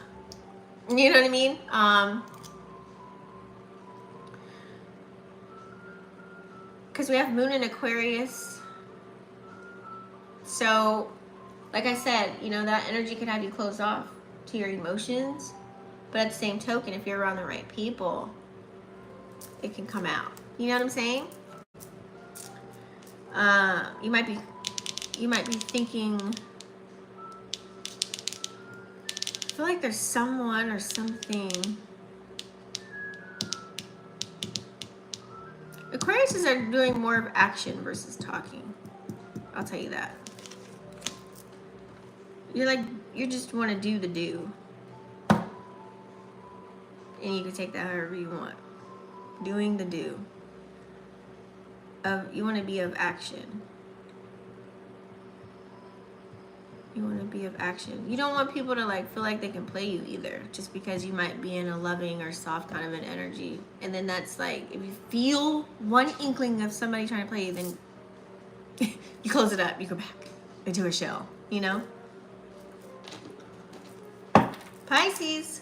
You know what I mean? Because we have Moon in Aquarius. So, like I said, you know, that energy can have you closed off to your emotions. But at the same token, if you're around the right people, it can come out. You know what I'm saying? You might be thinking, I feel like there's someone or something. Aquariuses are doing more of action versus talking. I'll tell you that. You're like, you just want to do the do. And you can take that however you want. Doing the do. You want to be of action. You want to be of action. You don't want people to like feel like they can play you either, just because you might be in a loving or soft kind of an energy. And then that's like, if you feel one inkling of somebody trying to play you, then you close it up. You go back into a shell, you know? Pisces.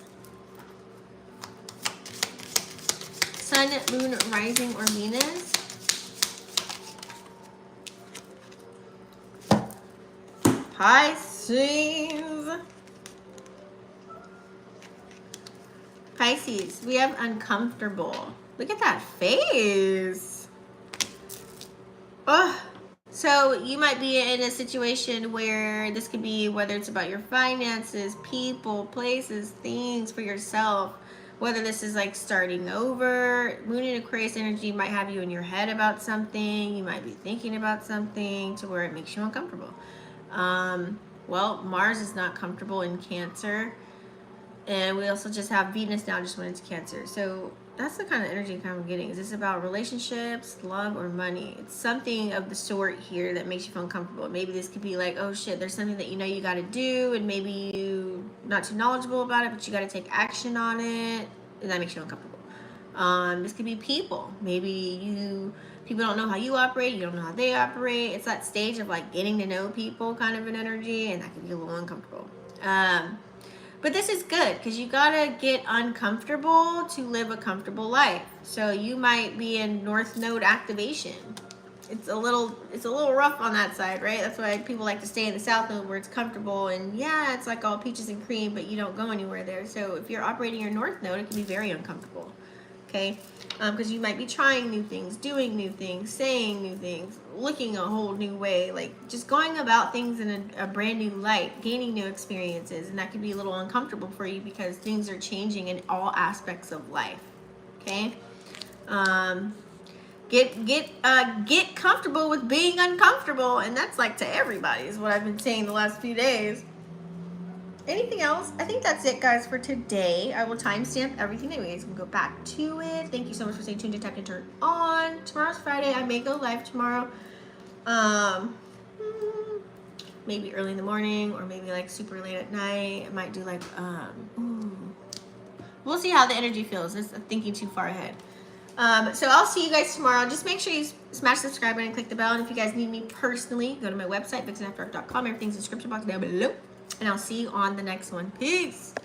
Sun, moon, rising, or Venus. Pisces. Pisces, we have uncomfortable. Look at that face. Oh, so you might be in a situation where this could be, whether it's about your finances, people, places, things for yourself, whether this is like starting over. Moon in Aquarius energy might have you in your head about something. You might be thinking about something to where it makes you uncomfortable. Well, Mars is not comfortable in Cancer, and we also just have Venus now just went into Cancer. So that's the kind of energy I'm getting. Is this about relationships, love, or money? It's something of the sort here that makes you feel uncomfortable. Maybe this could be like, oh shit, there's something that you know you got to do, and maybe you're not too knowledgeable about it, but you got to take action on it, and that makes you uncomfortable. This could be people. Maybe people don't know how you operate, you don't know how they operate. It's that stage of like getting to know people kind of an energy, and that can be a little uncomfortable. But this is good because you gotta get uncomfortable to live a comfortable life. So you might be in North Node activation. It's a little rough on that side, right? That's why people like to stay in the South Node where it's comfortable, and yeah, it's like all peaches and cream, but you don't go anywhere there. So if you're operating your North Node, it can be very uncomfortable. Okay, because you might be trying new things, doing new things, saying new things, looking a whole new way, like just going about things in a brand new light, gaining new experiences, and that can be a little uncomfortable for you because things are changing in all aspects of life. Okay, get comfortable with being uncomfortable, and that's like to everybody is what I've been saying the last few days. Anything else? I think that's it, guys, for today. I will timestamp everything that you guys can go back to it. Thank you so much for staying tuned to Tap and Turn On. Tomorrow's Friday. I may go live tomorrow. Maybe early in the morning or maybe like super late at night. I might do like, we'll see how the energy feels. I'm thinking too far ahead. So I'll see you guys tomorrow. Just make sure you smash the subscribe button and click the bell. And if you guys need me personally, go to my website, vixenafterdark.com. Everything's in the description box down below. And I'll see you on the next one. Peace.